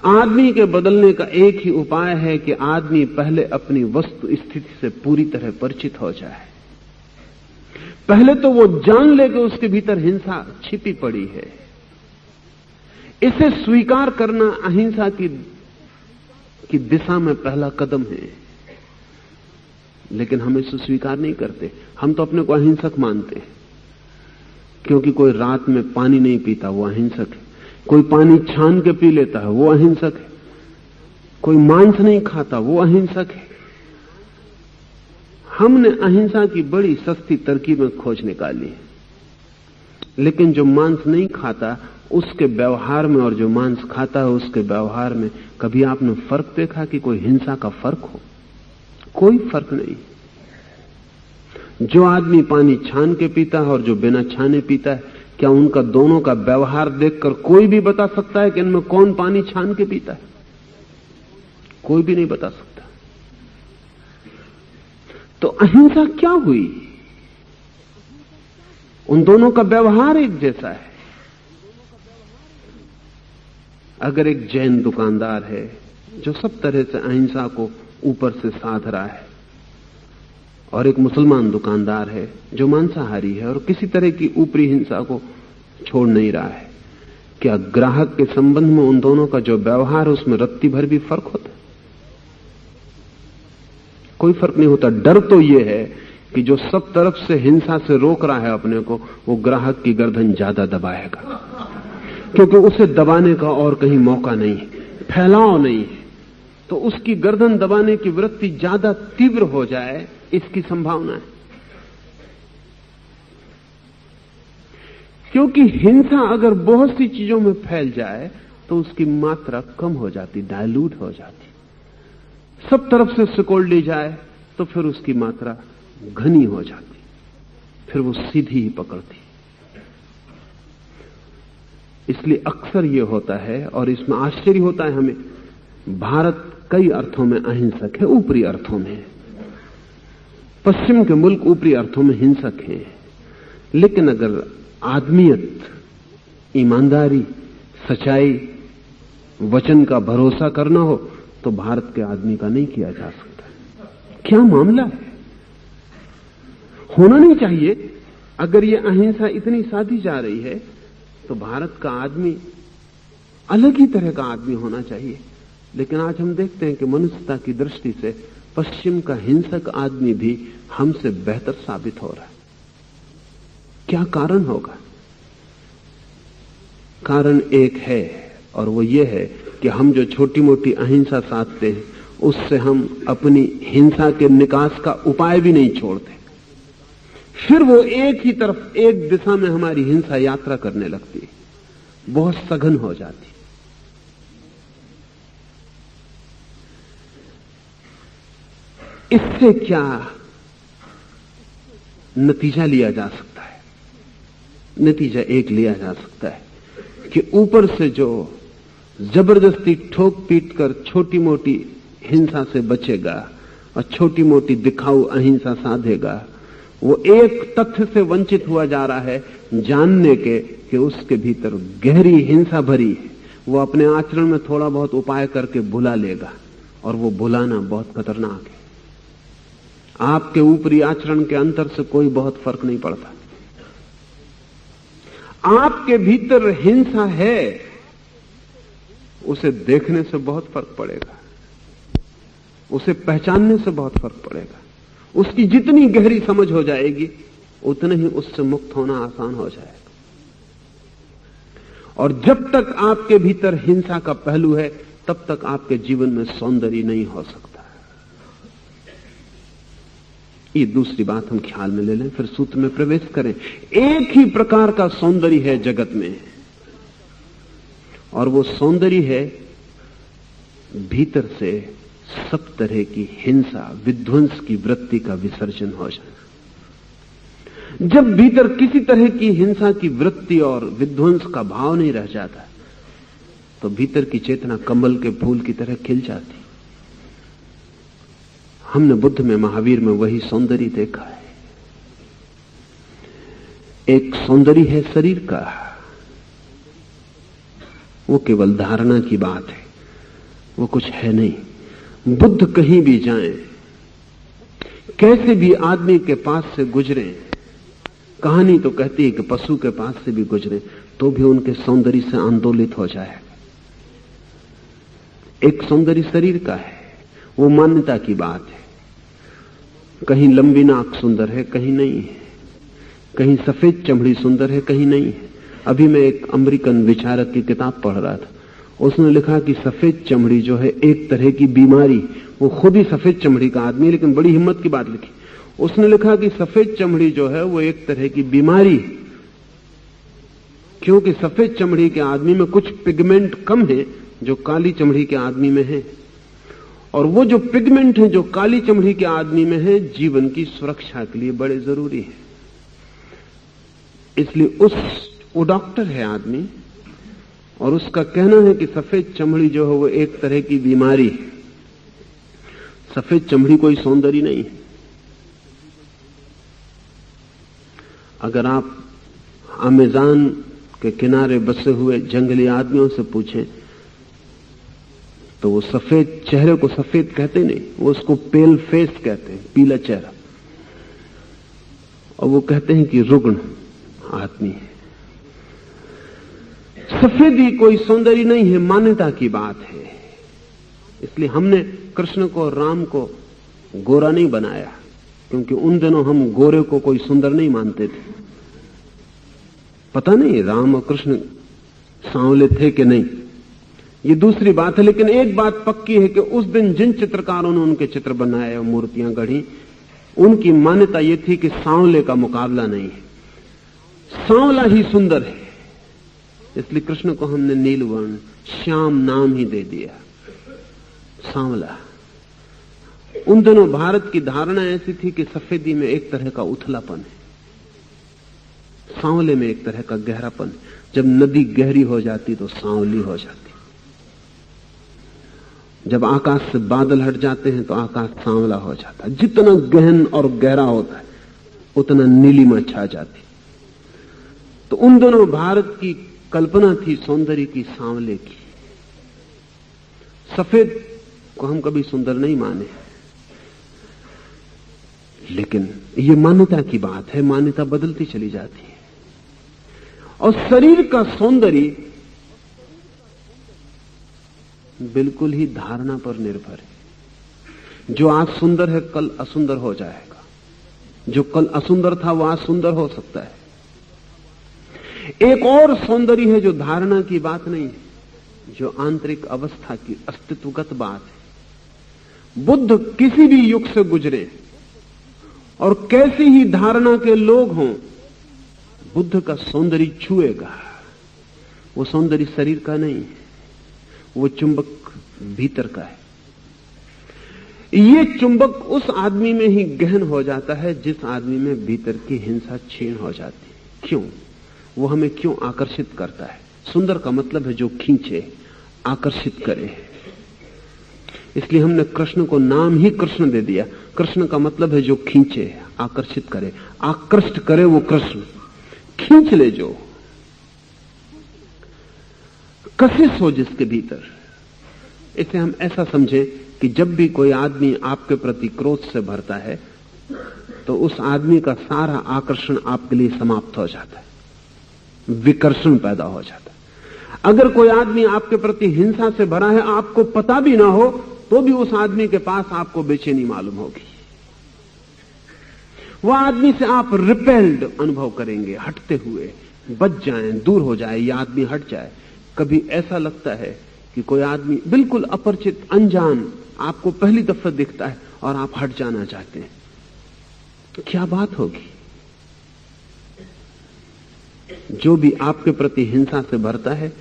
आदमी के बदलने का एक ही उपाय है कि आदमी पहले अपनी वस्तु स्थिति से पूरी तरह परिचित हो जाए। पहले तो वो जान ले कि उसके भीतर हिंसा छिपी पड़ी है। इसे स्वीकार करना अहिंसा की दिशा में पहला कदम है, लेकिन हम इसे स्वीकार नहीं करते। हम तो अपने को अहिंसक मानते हैं, क्योंकि कोई रात में पानी नहीं पीता, वो अहिंसक है। कोई पानी छान के पी लेता है, वो अहिंसक है। कोई मांस नहीं खाता, वो अहिंसक है। हमने अहिंसा की बड़ी सस्ती तरकीबें खोज निकाली, लेकिन जो मांस नहीं खाता उसके व्यवहार में और जो मांस खाता है उसके व्यवहार में कभी आपने फर्क देखा कि कोई हिंसा का फर्क हो? कोई फर्क नहीं। जो आदमी पानी छान के पीता है और जो बिना छाने पीता है, क्या उनका दोनों का व्यवहार देखकर कोई भी बता सकता है कि इनमें कौन पानी छान के पीता है? कोई भी नहीं बता सकता। तो अहिंसा क्या हुई? उन दोनों का व्यवहार एक जैसा है। अगर एक जैन दुकानदार है जो सब तरह से अहिंसा को ऊपर से साध रहा है, और एक मुसलमान दुकानदार है जो मांसाहारी है और किसी तरह की ऊपरी हिंसा को छोड़ नहीं रहा है, क्या ग्राहक के संबंध में उन दोनों का जो व्यवहार है उसमें रत्ती भर भी फर्क होता है? कोई फर्क नहीं होता। डर तो यह है कि जो सब तरफ से हिंसा से रोक रहा है अपने को, वो ग्राहक की गर्दन ज्यादा दबाएगा, क्योंकि उसे दबाने का और कहीं मौका नहीं है, फैलाव नहीं है। तो उसकी गर्दन दबाने की वृत्ति ज्यादा तीव्र हो जाए, इसकी संभावना है। क्योंकि हिंसा अगर बहुत सी चीजों में फैल जाए तो उसकी मात्रा कम हो जाती, डायलूट हो जाती। सब तरफ से सिकोड़ ली जाए तो फिर उसकी मात्रा घनी हो जाती, फिर वो सीधी ही पकड़ती। इसलिए अक्सर यह होता है, और इसमें आश्चर्य होता है हमें, भारत कई अर्थों में अहिंसक है, ऊपरी अर्थों में। पश्चिम के मुल्क ऊपरी अर्थों में हिंसक हैं, लेकिन अगर आदमियत, ईमानदारी, सच्चाई, वचन का भरोसा करना हो तो भारत के आदमी का नहीं किया जा सकता। क्या मामला है? होना नहीं चाहिए। अगर ये अहिंसा इतनी साधी जा रही है तो भारत का आदमी अलग ही तरह का आदमी होना चाहिए। लेकिन आज हम देखते हैं कि मनुष्यता की दृष्टि से पश्चिम का हिंसक आदमी भी हमसे बेहतर साबित हो रहा है। क्या कारण होगा? कारण एक है, और वो ये है कि हम जो छोटी मोटी अहिंसा साधते हैं उससे हम अपनी हिंसा के निकास का उपाय भी नहीं छोड़ते। फिर वो एक ही तरफ, एक दिशा में हमारी हिंसा यात्रा करने लगती है, बहुत सघन हो जाती। इससे क्या नतीजा लिया जा सकता है? नतीजा एक लिया जा सकता है कि ऊपर से जो जबरदस्ती ठोक पीट कर छोटी मोटी हिंसा से बचेगा और छोटी मोटी दिखाऊ अहिंसा साधेगा, वो एक तथ्य से वंचित हुआ जा रहा है, जानने के कि उसके भीतर गहरी हिंसा भरी है। वो अपने आचरण में थोड़ा बहुत उपाय करके भुला लेगा, और वो भुलाना बहुत खतरनाक है। आपके ऊपरी आचरण के अंतर से कोई बहुत फर्क नहीं पड़ता। आपके भीतर हिंसा है, उसे देखने से बहुत फर्क पड़ेगा, उसे पहचानने से बहुत फर्क पड़ेगा। उसकी जितनी गहरी समझ हो जाएगी उतने ही उससे मुक्त होना आसान हो जाएगा। और जब तक आपके भीतर हिंसा का पहलू है तब तक आपके जीवन में सौंदर्य नहीं हो सकता। ये दूसरी बात हम ख्याल में ले लें, फिर सूत्र में प्रवेश करें। एक ही प्रकार का सौंदर्य है जगत में, और वो सौंदर्य है भीतर से सब तरह की हिंसा, विध्वंस की वृत्ति का विसर्जन हो जाना। जब भीतर किसी तरह की हिंसा की वृत्ति और विध्वंस का भाव नहीं रह जाता, तो भीतर की चेतना कमल के फूल की तरह खिल जाती। हमने बुद्ध में, महावीर में वही सौंदर्य देखा है। एक सौंदर्य है शरीर का, वो केवल धारणा की बात है, वो कुछ है नहीं। बुद्ध कहीं भी जाएं, कैसे भी आदमी के पास से गुजरे, कहानी तो कहती है कि पशु के पास से भी गुजरे तो भी उनके सौंदर्य से आंदोलित हो जाएगा। एक सौंदर्य शरीर का है, वो मान्यता की बात है। कहीं लंबी नाक सुंदर है, कहीं नहीं है। कहीं सफेद चमड़ी सुंदर है, कहीं नहीं है। अभी मैं एक अमेरिकन विचारक की किताब पढ़ रहा था, उसने लिखा कि सफेद चमड़ी जो है एक तरह की बीमारी, वो खुद ही सफेद चमड़ी का आदमी, लेकिन बड़ी हिम्मत की बात लिखी। उसने लिखा कि सफेद चमड़ी जो है वो एक तरह की बीमारी, क्योंकि सफेद चमड़ी के आदमी में कुछ पिगमेंट कम है जो काली चमड़ी के आदमी में है, और वो जो पिगमेंट है जो काली चमड़ी के आदमी में है जीवन की सुरक्षा के लिए बड़े जरूरी है। इसलिए वो डॉक्टर है आदमी, और उसका कहना है कि सफेद चमड़ी जो है वो एक तरह की बीमारी है। सफेद चमड़ी कोई सौंदर्य नहीं है। अगर आप अमेज़न के किनारे बसे हुए जंगली आदमियों से पूछें तो वो सफेद चेहरे को सफेद कहते नहीं, वो उसको पेल फेस कहते हैं, पीला चेहरा, और वो कहते हैं कि रुग्ण आदमी है। सफेदी कोई सौंदर्य नहीं है, मान्यता की बात है। इसलिए हमने कृष्ण को, राम को गोरा नहीं बनाया, क्योंकि उन दिनों हम गोरे को कोई सुंदर नहीं मानते थे। पता नहीं राम और कृष्ण सांवले थे कि नहीं, ये दूसरी बात है। लेकिन एक बात पक्की है कि उस दिन जिन चित्रकारों ने उनके चित्र बनाए और मूर्तियां गढ़ी, उनकी मान्यता यह थी कि सांवले का मुकाबला नहीं है, सांवला ही सुंदर है। इसलिए कृष्ण को हमने नीलवर्ण, श्याम नाम ही दे दिया, सांवला। उन दिनों भारत की धारणा ऐसी थी कि सफेदी में एक तरह का उथलापन है, सांवले में एक तरह का गहरापन। जब नदी गहरी हो जाती तो सांवली हो जाती, जब आकाश से बादल हट जाते हैं तो आकाश सांवला हो जाता है। जितना गहन और गहरा होता है उतना नीलिमा छा जाती। तो उन दोनों भारत की कल्पना थी सौंदर्य की सांवले की। सफेद को हम कभी सुंदर नहीं माने, लेकिन यह मान्यता की बात है, मान्यता बदलती चली जाती है। और शरीर का सौंदर्य बिल्कुल ही धारणा पर निर्भर है। जो आज सुंदर है कल असुंदर हो जाएगा, जो कल असुंदर था वो आज सुंदर हो सकता है। एक और सौंदर्य है जो धारणा की बात नहीं है, जो आंतरिक अवस्था की अस्तित्वगत बात है। बुद्ध किसी भी युग से गुजरे और कैसी ही धारणा के लोग हों, बुद्ध का सौंदर्य छुएगा। वो सौंदर्य शरीर का नहीं है, वो चुंबक भीतर का है। ये चुंबक उस आदमी में ही गहन हो जाता है जिस आदमी में भीतर की हिंसा क्षीण हो जाती है। क्यों? वो हमें क्यों आकर्षित करता है? सुंदर का मतलब है जो खींचे, आकर्षित करे। इसलिए हमने कृष्ण को नाम ही कृष्ण दे दिया। कृष्ण का मतलब है जो खींचे, आकर्षित करे, आकृष्ट करे, वो कृष्ण खींच ले, जो कशिश हो जिसके भीतर। इसे हम ऐसा समझें कि जब भी कोई आदमी आपके प्रति क्रोध से भरता है तो उस आदमी का सारा आकर्षण आपके लिए समाप्त हो जाता है, विकर्षण पैदा हो जाता है। अगर कोई आदमी आपके प्रति हिंसा से भरा है, आपको पता भी ना हो तो भी उस आदमी के पास आपको बेचैनी मालूम होगी। वह आदमी से आप रिपेल्ड अनुभव करेंगे, हटते हुए, बच जाएं, दूर हो जाए, यह आदमी हट जाए। कभी ऐसा लगता है कि कोई आदमी बिल्कुल अपरिचित, अनजान, आपको पहली दफा दिखता है और आप हट जाना चाहते हैं। क्या बात होगी? जो भी आपके प्रति हिंसा से भरता है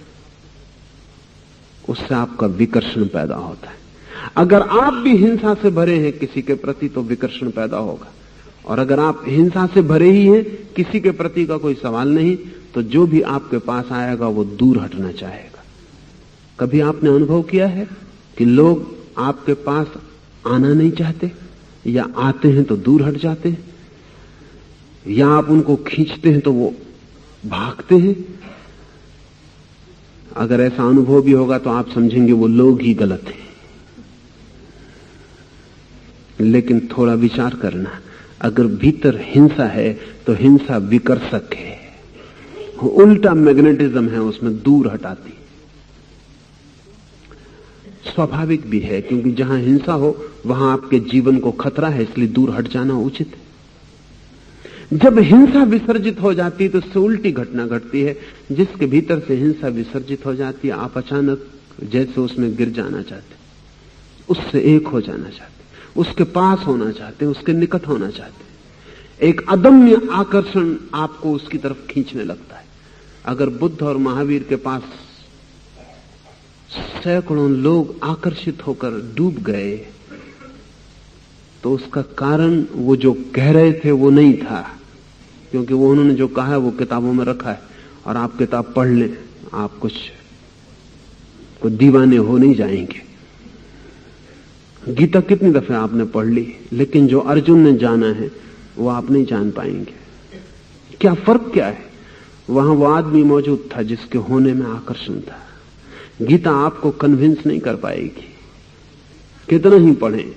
उससे आपका विकर्षण पैदा होता है। अगर आप भी हिंसा से भरे हैं किसी के प्रति तो विकर्षण पैदा होगा, और अगर आप हिंसा से भरे ही हैं, किसी के प्रति का कोई सवाल नहीं, तो जो भी आपके पास आएगा वो दूर हटना चाहेगा। कभी आपने अनुभव किया है कि लोग आपके पास आना नहीं चाहते, या आते हैं तो दूर हट जाते हैं, या आप उनको खींचते हैं तो वो भागते हैं? अगर ऐसा अनुभव भी होगा तो आप समझेंगे वो लोग ही गलत हैं। लेकिन थोड़ा विचार करना, अगर भीतर हिंसा है तो हिंसा विकर्षक है, उल्टा मैग्नेटिज्म है, उसमें दूर हटाती। स्वाभाविक भी है, क्योंकि जहां हिंसा हो वहां आपके जीवन को खतरा है, इसलिए दूर हट जाना उचित है। जब हिंसा विसर्जित हो जाती है तो उससे उल्टी घटना घटती है। जिसके भीतर से हिंसा विसर्जित हो जाती है, आप अचानक जैसे उसमें गिर जाना चाहते, उससे एक हो जाना चाहते, उसके पास होना चाहते, उसके निकट होना चाहते। एक अदम्य आकर्षण आपको उसकी तरफ खींचने लगता है। अगर बुद्ध और महावीर के पास सैकड़ों लोग आकर्षित होकर डूब गए तो उसका कारण वो जो कह रहे थे वो नहीं था, क्योंकि वो उन्होंने जो कहा है वो किताबों में रखा है और आप किताब पढ़ लें, आप कुछ दीवाने हो नहीं जाएंगे। गीता कितनी दफे आपने पढ़ ली, लेकिन जो अर्जुन ने जाना है वो आप नहीं जान पाएंगे। क्या फर्क क्या है? वहां वो आदमी मौजूद था जिसके होने में आकर्षण था। गीता आपको कन्विंस नहीं कर पाएगी, कितना ही पढ़ें।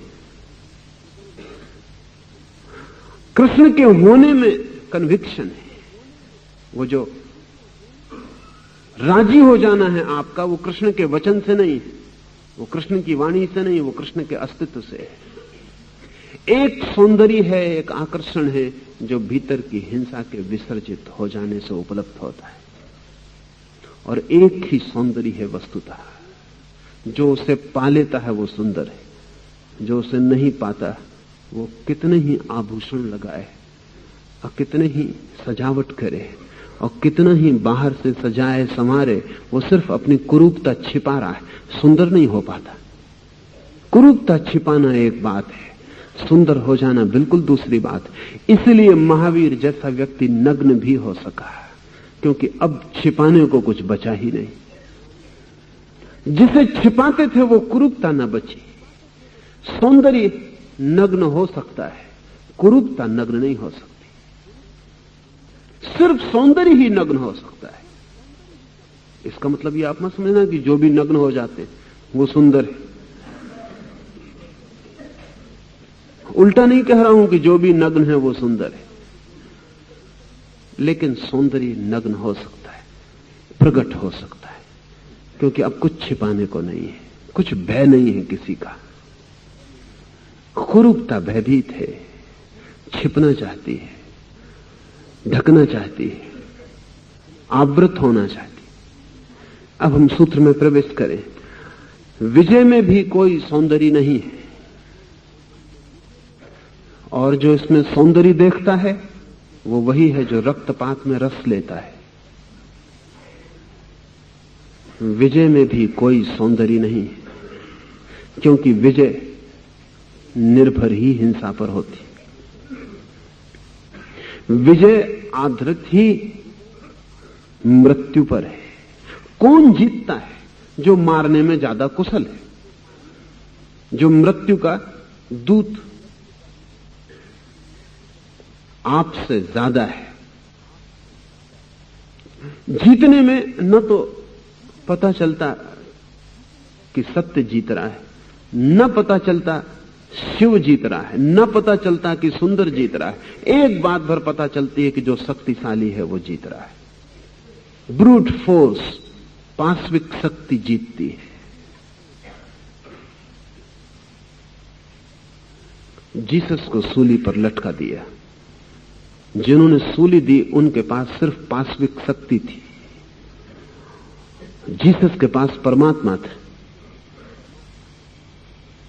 कृष्ण के होने में कन्विक्शन है। वो जो राजी हो जाना है आपका, वो कृष्ण के वचन से नहीं, वो कृष्ण की वाणी से नहीं, वो कृष्ण के अस्तित्व से है। एक सौंदर्य है, एक आकर्षण है जो भीतर की हिंसा के विसर्जित हो जाने से उपलब्ध होता है, और एक ही सौंदर्य है वस्तुतः। जो उसे पा लेता है वो सुंदर है, जो उसे नहीं पाता वो कितने ही आभूषण लगाए और कितने ही सजावट करे और कितना ही बाहर से सजाए संवारे, वो सिर्फ अपनी कुरूपता छिपा रहा है, सुंदर नहीं हो पाता। कुरूपता छिपाना एक बात है, सुंदर हो जाना बिल्कुल दूसरी बात है। इसलिए महावीर जैसा व्यक्ति नग्न भी हो सका, क्योंकि अब छिपाने को कुछ बचा ही नहीं। जिसे छिपाते थे वो कुरूपता न बची। सौंदर्य नग्न हो सकता है, कुरूपता नग्न नहीं हो सकती। सिर्फ सौंदर्य ही नग्न हो सकता है। इसका मतलब ये आप मत समझना कि जो भी नग्न हो जाते वो सुंदर है। उल्टा नहीं कह रहा हूं कि जो भी नग्न है वो सुंदर है, लेकिन सौंदर्य नग्न हो सकता है, प्रकट हो सकता है, क्योंकि अब कुछ छिपाने को नहीं है, कुछ भय नहीं है किसी का। कुरूपता भयभीत है, छिपना चाहती है, ढकना चाहती है, आवृत होना चाहती है। अब हम सूत्र में प्रवेश करें। विजय में भी कोई सौंदर्य नहीं है, और जो इसमें सौंदर्य देखता है वो वही है जो रक्तपात में रस लेता है। विजय में भी कोई सौंदर्य नहीं है, क्योंकि विजय निर्भर ही हिंसा पर होती। विजय आधारित ही मृत्यु पर है। कौन जीतता है? जो मारने में ज्यादा कुशल है, जो मृत्यु का दूत आपसे ज्यादा है। जीतने में न तो पता चलता कि सत्य जीत रहा है, न पता चलता शिव जीत रहा है, न पता चलता कि सुंदर जीत रहा है। एक बात भर पता चलती है कि जो शक्तिशाली है वो जीत रहा है। ब्रूट फोर्स, पाश्विक शक्ति जीतती है। जीसस को सूली पर लटका दिया। जिन्होंने सूली दी उनके पास सिर्फ पाश्विक शक्ति थी, जीसस के पास परमात्मा था,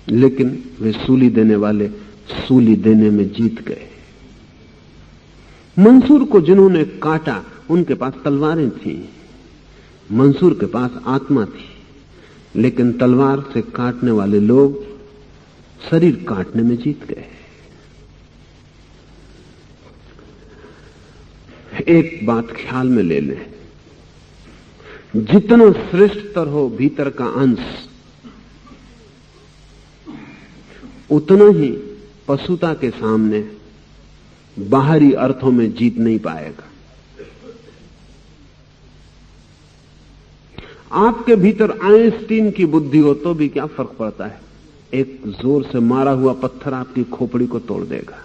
लेकिन वे सूली देने वाले सूली देने में जीत गए। मंसूर को जिन्होंने काटा उनके पास तलवारें थीं, मंसूर के पास आत्मा थी, लेकिन तलवार से काटने वाले लोग शरीर काटने में जीत गए। एक बात ख्याल में ले लें, जितना श्रेष्ठतर हो भीतर का अंश, उतना ही पशुता के सामने बाहरी अर्थों में जीत नहीं पाएगा। आपके भीतर आइंस्टीन की बुद्धि हो तो भी क्या फर्क पड़ता है, एक जोर से मारा हुआ पत्थर आपकी खोपड़ी को तोड़ देगा।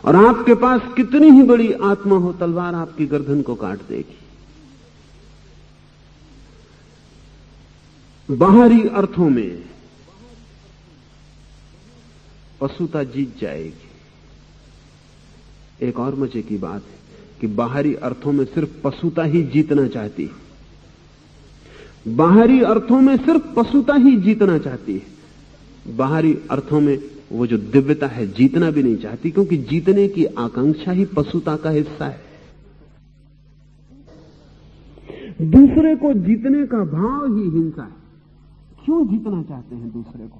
और आपके पास कितनी ही बड़ी आत्मा हो, तलवार आपकी गर्दन को काट देगी। बाहरी अर्थों में पशुता जीत जाएगी। एक और मजे की बात है कि बाहरी अर्थों में सिर्फ पशुता ही जीतना चाहती है। बाहरी अर्थों में सिर्फ पशुता ही जीतना चाहती है। बाहरी अर्थों में वो जो दिव्यता है जीतना भी नहीं चाहती, क्योंकि जीतने की आकांक्षा ही पशुता का हिस्सा है। दूसरे को जीतने का भाव ही हिंसा है। क्यों जीतना चाहते हैं दूसरे को?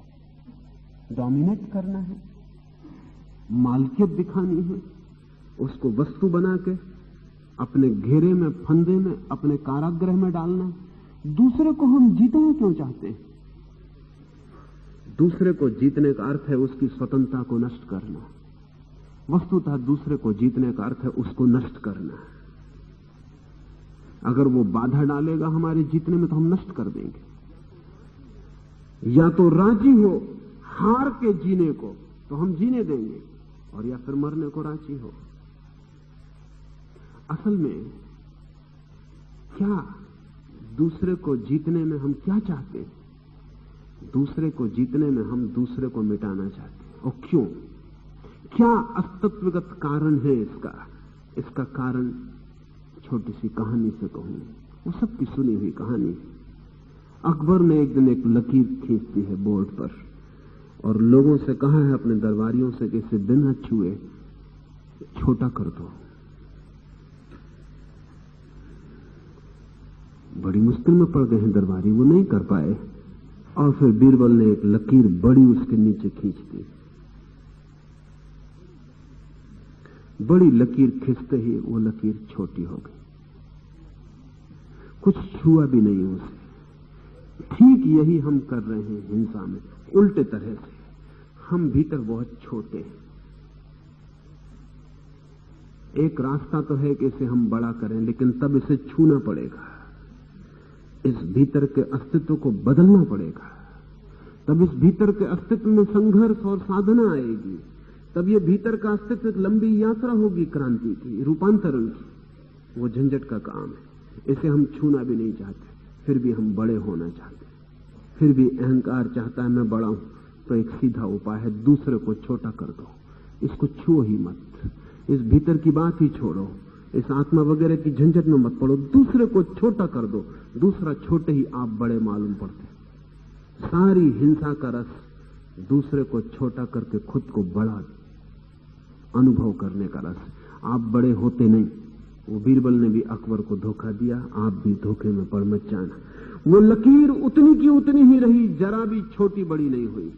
डोमिनेट करना है, मालकियत दिखानी है, उसको वस्तु बना के अपने घेरे में, फंदे में, अपने कारागृह में डालना है। दूसरे को हम जीतना क्यों चाहते हैं? दूसरे को जीतने का अर्थ है उसकी स्वतंत्रता को नष्ट करना। वस्तुतः दूसरे को जीतने का अर्थ है उसको नष्ट करना। अगर वो बाधा डालेगा हमारे जीतने में तो हम नष्ट कर देंगे। या तो राजी हो हार के जीने को तो हम जीने देंगे, और या फिर मरने को राजी हो। असल में क्या दूसरे को जीतने में हम क्या चाहते हैं? दूसरे को जीतने में हम दूसरे को मिटाना चाहते हैं। और क्यों? क्या अस्तित्वगत कारण है इसका? इसका कारण छोटी सी कहानी से कहूं, वो सबकी सुनी हुई कहानी है। अकबर ने एक दिन एक लकीर खींच दी है बोर्ड पर, और लोगों से कहा है अपने दरबारियों से कि इसे बिना छुए छोटा कर दो। बड़ी मुश्किल में पड़ गए हैं दरबारी, वो नहीं कर पाए, और फिर बीरबल ने एक लकीर बड़ी उसके नीचे खींच दी। बड़ी लकीर खींचते ही वो लकीर छोटी हो गई, कुछ छुआ भी नहीं उसे। ठीक यही हम कर रहे हैं हिंसा में, उल्टे तरह से। हम भीतर बहुत छोटे हैं। एक रास्ता तो है कि इसे हम बड़ा करें, लेकिन तब इसे छूना पड़ेगा, इस भीतर के अस्तित्व को बदलना पड़ेगा। तब इस भीतर के अस्तित्व में संघर्ष और साधना आएगी। तब ये भीतर का अस्तित्व एक लंबी यात्रा होगी, क्रांति की, रूपांतरण की। वो झंझट का काम है। इसे हम छूना भी नहीं चाहते, फिर भी हम बड़े होना चाहते। फिर भी अहंकार चाहता है मैं बड़ा हूं, तो एक सीधा उपाय है, दूसरे को छोटा कर दो। इसको छुओ ही मत, इस भीतर की बात ही छोड़ो, इस आत्मा वगैरह की झंझट में मत पड़ो, दूसरे को छोटा कर दो। दूसरा छोटे ही आप बड़े मालूम पड़ते। सारी हिंसा का रस दूसरे को छोटा करके खुद को बड़ा अनुभव करने का रस। आप बड़े होते नहीं। वो बीरबल ने भी अकबर को धोखा दिया, आप भी धोखे में पड़ मत जाना। वो लकीर उतनी की उतनी ही रही, जरा भी छोटी बड़ी नहीं हुई।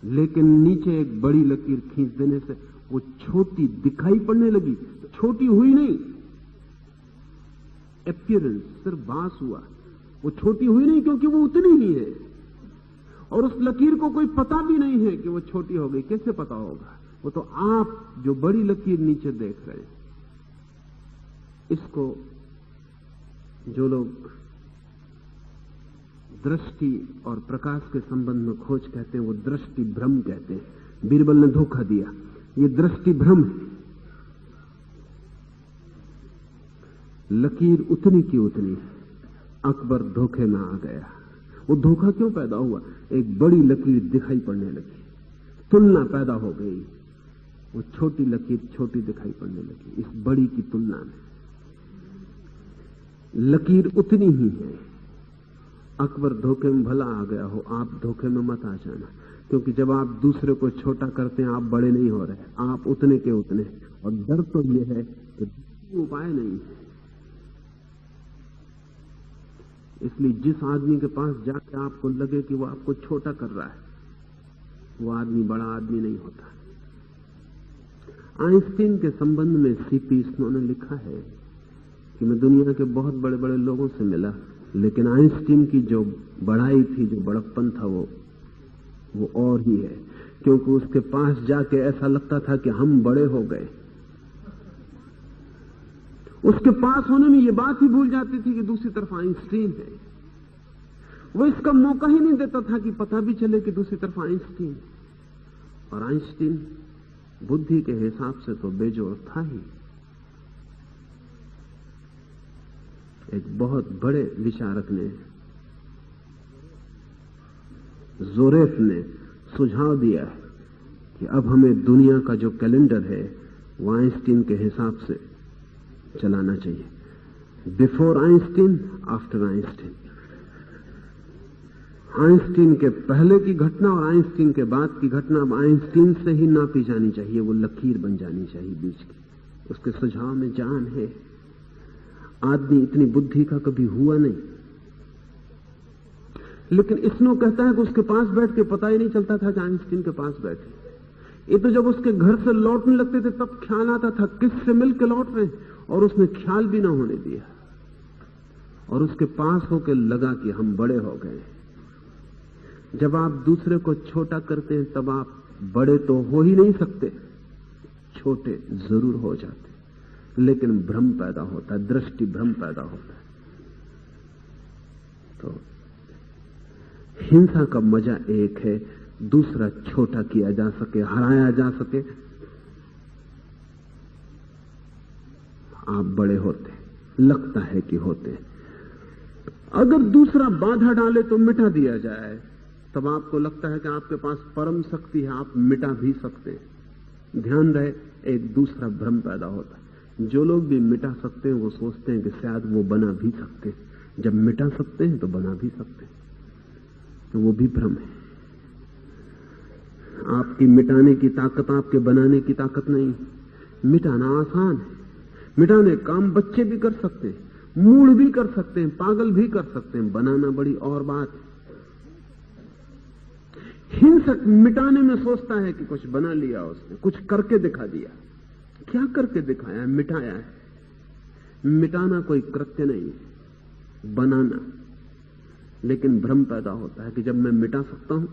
लेकिन नीचे एक बड़ी लकीर खींच देने से वो छोटी दिखाई पड़ने लगी, छोटी हुई नहीं। अपीयरेंस, सिर्फ भास हुआ, वो छोटी हुई नहीं, क्योंकि वो उतनी ही है। और उस लकीर को कोई पता भी नहीं है कि वो छोटी हो गई। कैसे पता होगा? वो तो आप जो बड़ी लकीर नीचे देख रहे हैं, इसको जो लोग दृष्टि और प्रकाश के संबंध में खोज कहते हैं, वो दृष्टि भ्रम कहते हैं। बीरबल ने धोखा दिया, ये दृष्टि भ्रम है। लकीर उतनी की उतनी, अकबर धोखे में आ गया। वो धोखा क्यों पैदा हुआ? एक बड़ी लकीर दिखाई पड़ने लगी, तुलना पैदा हो गई। वो छोटी लकीर छोटी दिखाई पड़ने लगी इस बड़ी की तुलना में। लकीर उतनी ही है। अकबर धोखे में भला आ गया हो, आप धोखे में मत आ जाना, क्योंकि जब आप दूसरे को छोटा करते हैं आप बड़े नहीं हो रहे, आप उतने के उतने। और डर तो यह है कि उपाय नहीं है। इसलिए जिस आदमी के पास जाके आपको लगे कि वो आपको छोटा कर रहा है, वो आदमी बड़ा आदमी नहीं होता। आइंस्टीन के संबंध में सीपी स्नो ने लिखा है कि मैं दुनिया के बहुत बड़े बड़े लोगों से मिला, लेकिन आइंस्टीन की जो बड़ाई थी, जो बड़प्पन था, वो और ही है, क्योंकि उसके पास जाके ऐसा लगता था कि हम बड़े हो गए। उसके पास होने में ये बात ही भूल जाती थी कि दूसरी तरफ आइंस्टीन है। वो इसका मौका ही नहीं देता था कि पता भी चले कि दूसरी तरफ आइंस्टीन। और आइंस्टीन बुद्धि के हिसाब से तो बेजोड़ था ही। एक बहुत बड़े विचारक ने, जोरेफ ने सुझाव दिया कि अब हमें दुनिया का जो कैलेंडर है वो आइंस्टीन के हिसाब से चलाना चाहिए। Before Einstein, after Einstein. Einstein के पहले की घटना और आइंस्टीन के बाद की घटना अब आइंस्टीन से ही नापी जानी चाहिए, वो लकीर बन जानी चाहिए बीच की। उसके सुझाव में जान है। आदमी इतनी बुद्धि का कभी हुआ नहीं। लेकिन स्नो कहता है कि उसके पास बैठ के पता ही नहीं चलता था कि आइंस्टीन के पास बैठे। ये तो जब उसके घर से लौटने लगते थे तब ख्याल आता था किससे मिलकर लौट रहे, और उसने ख्याल भी ना होने दिया, और उसके पास होकर लगा कि हम बड़े हो गए। जब आप दूसरे को छोटा करते हैं तब आप बड़े तो हो ही नहीं सकते, छोटे जरूर हो जाते, लेकिन भ्रम पैदा होता है, दृष्टि भ्रम पैदा होता है। तो हिंसा का मजा एक है, दूसरा छोटा किया जा सके, हराया जा सके, आप बड़े होते, लगता है कि होते। अगर दूसरा बाधा डाले तो मिटा दिया जाए, तब आपको लगता है कि आपके पास परम शक्ति है, आप मिटा भी सकते हैं। ध्यान रहे, एक दूसरा भ्रम पैदा होता है। जो लोग भी मिटा सकते हैं वो सोचते हैं कि शायद वो बना भी सकते हैं। जब मिटा सकते हैं तो बना भी सकते हैं, तो वो भी भ्रम है। आपकी मिटाने की ताकत आपके बनाने की ताकत नहीं। मिटाना आसान है, मिटाने काम बच्चे भी कर सकते हैं, मूड भी कर सकते हैं, पागल भी कर सकते हैं। बनाना बड़ी और बात है। हिंसक मिटाने में सोचता है कि कुछ बना लिया उसने, कुछ करके दिखा दिया। क्या करके दिखाया है? मिटाया है। मिटाना कोई कृत्य नहीं है, बनाना। लेकिन भ्रम पैदा होता है कि जब मैं मिटा सकता हूं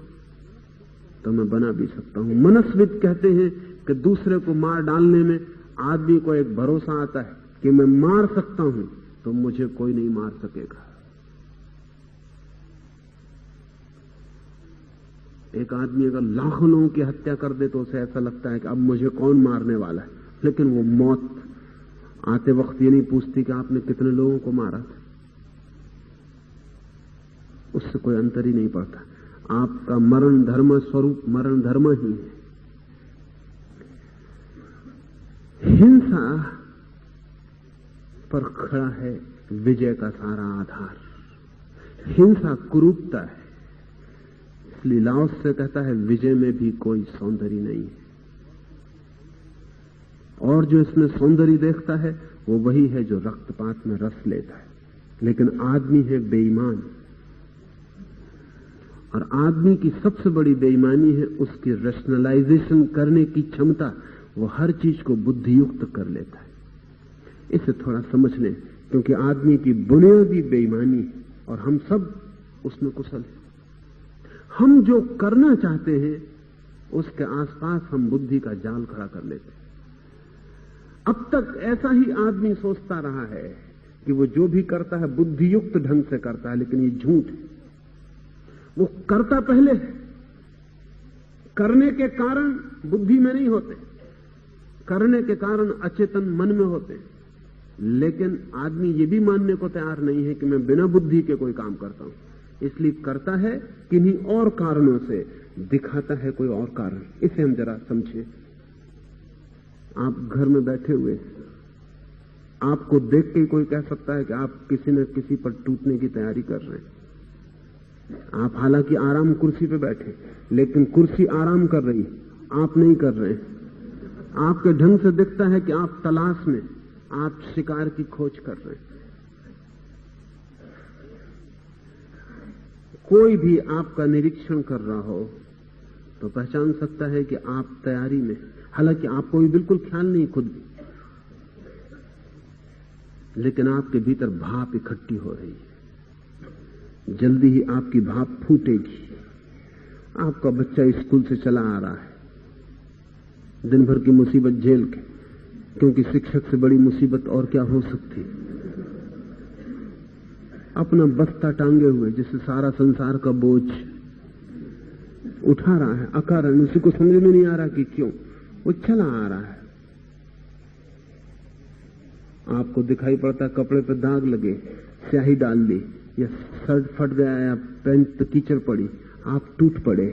तो मैं बना भी सकता हूं। मनस्विद कहते हैं कि दूसरे को मार डालने में आदमी को एक भरोसा आता है कि मैं मार सकता हूं तो मुझे कोई नहीं मार सकेगा। एक आदमी अगर लाखों लोगों की हत्या कर दे तो उसे ऐसा लगता है कि अब मुझे कौन मारने वाला है, लेकिन वो मौत आते वक्त ये नहीं पूछती कि आपने कितने लोगों को मारा था, उससे कोई अंतर ही नहीं पड़ता। आपका मरण धर्म स्वरूप मरण धर्म ही है। हिंसा पर खड़ा है विजय का सारा आधार। हिंसा कुरूपता है, इसलिए लाओस से कहता है विजय में भी कोई सौंदर्य नहीं है, और जो इसमें सौंदर्य देखता है वो वही है जो रक्तपात में रस लेता है। लेकिन आदमी है बेईमान, और आदमी की सबसे बड़ी बेईमानी है उसकी रैशनलाइजेशन करने की क्षमता। वो हर चीज को बुद्धियुक्त कर लेता है। इसे थोड़ा समझ लें, क्योंकि आदमी की बुनियादी बेईमानी है और हम सब उसमें कुशल हैं। हम जो करना चाहते हैं उसके आसपास हम बुद्धि का जाल खड़ा कर लेते हैं। अब तक ऐसा ही आदमी सोचता रहा है कि वो जो भी करता है बुद्धियुक्त ढंग से करता है, लेकिन ये झूठ है। वो करता पहले है, करने के कारण बुद्धि में नहीं होते, करने के कारण अचेतन मन में होते। लेकिन आदमी ये भी मानने को तैयार नहीं है कि मैं बिना बुद्धि के कोई काम करता हूं, इसलिए करता है किन्हीं और कारणों से, दिखाता है कोई और कारण। इसे हम जरा समझें। आप घर में बैठे हुए, आपको देख के कोई कह सकता है कि आप किसी न किसी पर टूटने की तैयारी कर रहे हैं। आप हालांकि आराम कुर्सी पे बैठे, लेकिन कुर्सी आराम कर रही, आप नहीं कर रहे। आपके ढंग से दिखता है कि आप तलाश में, आप शिकार की खोज कर रहे हैं। कोई भी आपका निरीक्षण कर रहा हो तो पहचान सकता है कि आप तैयारी में, हालांकि आपको भी बिल्कुल ख्याल नहीं खुद भी, लेकिन आपके भीतर भाप इकट्ठी हो रही है। जल्दी ही आपकी भाप फूटेगी। आपका बच्चा स्कूल से चला आ रहा है, दिन भर की मुसीबत झेल के, क्योंकि शिक्षक से बड़ी मुसीबत और क्या हो सकती। अपना बस्ता टांगे हुए, जिससे सारा संसार का बोझ उठा रहा है अकारण, उसी को समझ में नहीं आ रहा कि क्यों वो चला आ रहा है। आपको दिखाई पड़ता कपड़े पे दाग लगे, स्याही डाल दी, या शर्ट फट गया, या पैंट पे कीचड़ पड़ी, आप टूट पड़े।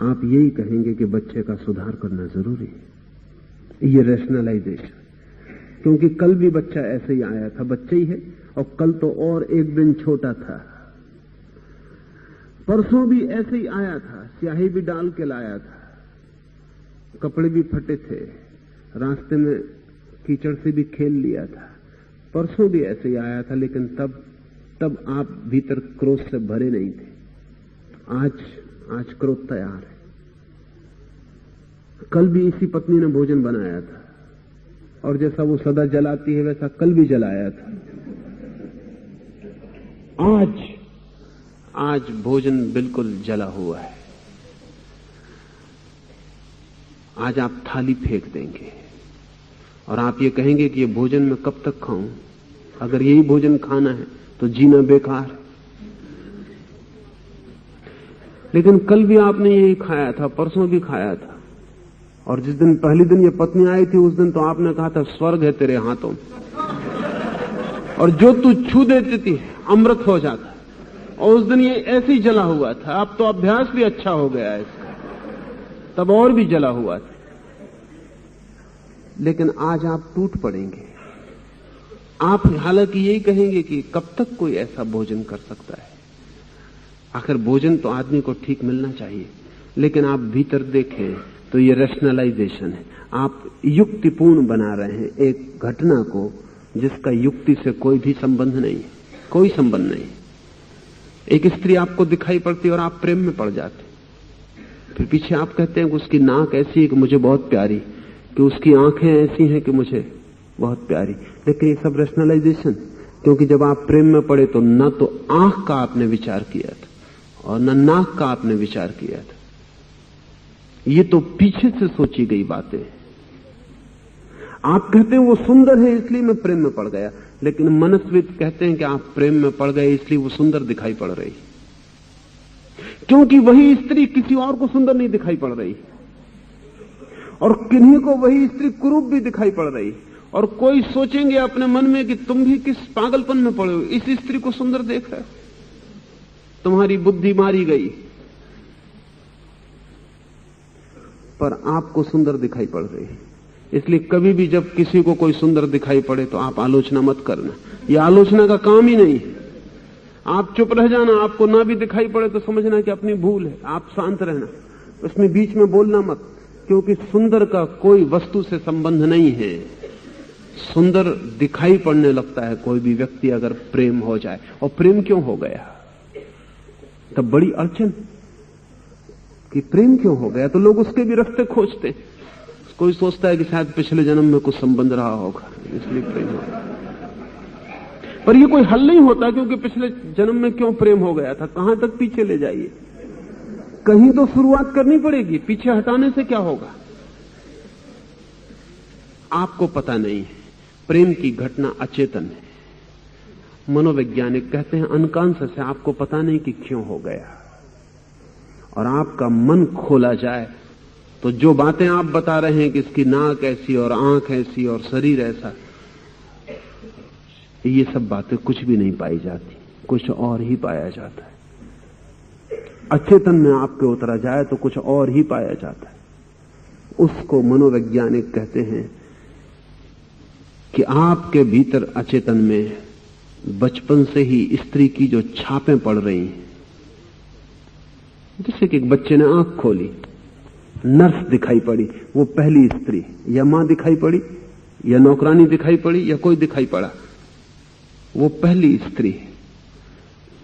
आप यही कहेंगे कि बच्चे का सुधार करना जरूरी है। ये रैशनलाइजेशन, क्योंकि कल भी बच्चा ऐसे ही आया था, बच्चा ही है, और कल तो और एक दिन छोटा था, परसों भी ऐसे ही आया था, स्याही भी डाल के लाया था, कपड़े भी फटे थे, रास्ते में कीचड़ से भी खेल लिया था, परसों भी ऐसे ही आया था, लेकिन तब आप भीतर क्रोध से भरे नहीं थे। आज क्रोध तैयार है। कल भी इसी पत्नी ने भोजन बनाया था, और जैसा वो सदा जलाती है वैसा कल भी जलाया था। आज भोजन बिल्कुल जला हुआ है। आज आप थाली फेंक देंगे और आप ये कहेंगे कि ये भोजन मैं कब तक खाऊं? अगर यही भोजन खाना है तो जीना बेकार है। लेकिन कल भी आपने यही खाया था, परसों भी खाया था, और जिस दिन पहले दिन ये पत्नी आई थी उस दिन तो आपने कहा था स्वर्ग है तेरे हाथों, और जो तू छू देती थी अमृत हो जाता। और उस दिन ये ऐसे ही जला हुआ था। अब तो अभ्यास भी अच्छा हो गया है इसका, तब और भी जला हुआ था। लेकिन आज आप टूट पड़ेंगे। आप हालांकि यही कहेंगे कि कब तक कोई ऐसा भोजन कर सकता है? आखिर भोजन तो आदमी को ठीक मिलना चाहिए। लेकिन आप भीतर देखें तो ये रैशनलाइजेशन है। आप युक्तिपूर्ण बना रहे हैं एक घटना को जिसका युक्ति से कोई भी संबंध नहीं है, कोई संबंध नहीं। एक स्त्री आपको दिखाई पड़ती और आप प्रेम में पड़ जाते, फिर पीछे आप कहते हैं कि उसकी नाक ऐसी है कि मुझे बहुत प्यारी, कि उसकी आंखें ऐसी हैं कि मुझे बहुत प्यारी। लेकिन ये सब रैशनलाइजेशन, क्योंकि जब आप प्रेम में पड़े तो न तो आंख का आपने विचार किया था और न नाक का आपने विचार किया था। ये तो पीछे से सोची गई बातें। आप कहते हैं वो सुंदर है इसलिए मैं प्रेम में पड़ गया, लेकिन मनस्विद कहते हैं कि आप प्रेम में पड़ गए इसलिए वो सुंदर दिखाई पड़ रही, क्योंकि वही स्त्री किसी और को सुंदर नहीं दिखाई पड़ रही, और किन्हीं को वही स्त्री कुरूप भी दिखाई पड़ रही। और कोई सोचेंगे अपने मन में कि तुम भी किस पागलपन में पड़े हो, इस स्त्री को सुंदर देख रहे हो, तुम्हारी बुद्धि मारी गई। पर आपको सुंदर दिखाई पड़ रही है। इसलिए कभी भी जब किसी को कोई सुंदर दिखाई पड़े तो आप आलोचना मत करना, यह आलोचना का काम ही नहीं है। आप चुप रह जाना, आपको ना भी दिखाई पड़े तो समझना कि अपनी भूल है, आप शांत रहना, उसमें बीच में बोलना मत, क्योंकि सुंदर का कोई वस्तु से संबंध नहीं है। सुंदर दिखाई पड़ने लगता है कोई भी व्यक्ति अगर प्रेम हो जाए। और प्रेम क्यों हो गया तब बड़ी अड़चन कि प्रेम क्यों हो गया, तो लोग उसके भी रास्ते खोजते। कोई सोचता है कि शायद पिछले जन्म में कुछ संबंध रहा होगा इसलिए प्रेम हो गया, पर यह कोई हल नहीं होता, क्योंकि पिछले जन्म में क्यों प्रेम हो गया था, कहां तक पीछे ले जाइए, कहीं तो शुरुआत करनी पड़ेगी, पीछे हटाने से क्या होगा। आपको पता नहीं है, प्रेम की घटना अचेतन है। मनोवैज्ञानिक कहते हैं अनकॉन्शियस है, आपको पता नहीं कि क्यों हो गया। और आपका मन खोला जाए तो जो बातें आप बता रहे हैं कि इसकी नाक ऐसी और आंख ऐसी और शरीर ऐसा, ये सब बातें कुछ भी नहीं पाई जाती, कुछ और ही पाया जाता है। अचेतन में आपके उतरा जाए तो कुछ और ही पाया जाता है। उसको मनोवैज्ञानिक कहते हैं कि आपके भीतर अचेतन में बचपन से ही स्त्री की जो छापें पड़ रही हैं, जैसे कि एक बच्चे ने आंख खोली, नर्स दिखाई पड़ी, वो पहली स्त्री, या मां दिखाई पड़ी या नौकरानी दिखाई पड़ी या कोई दिखाई पड़ा, वो पहली स्त्री,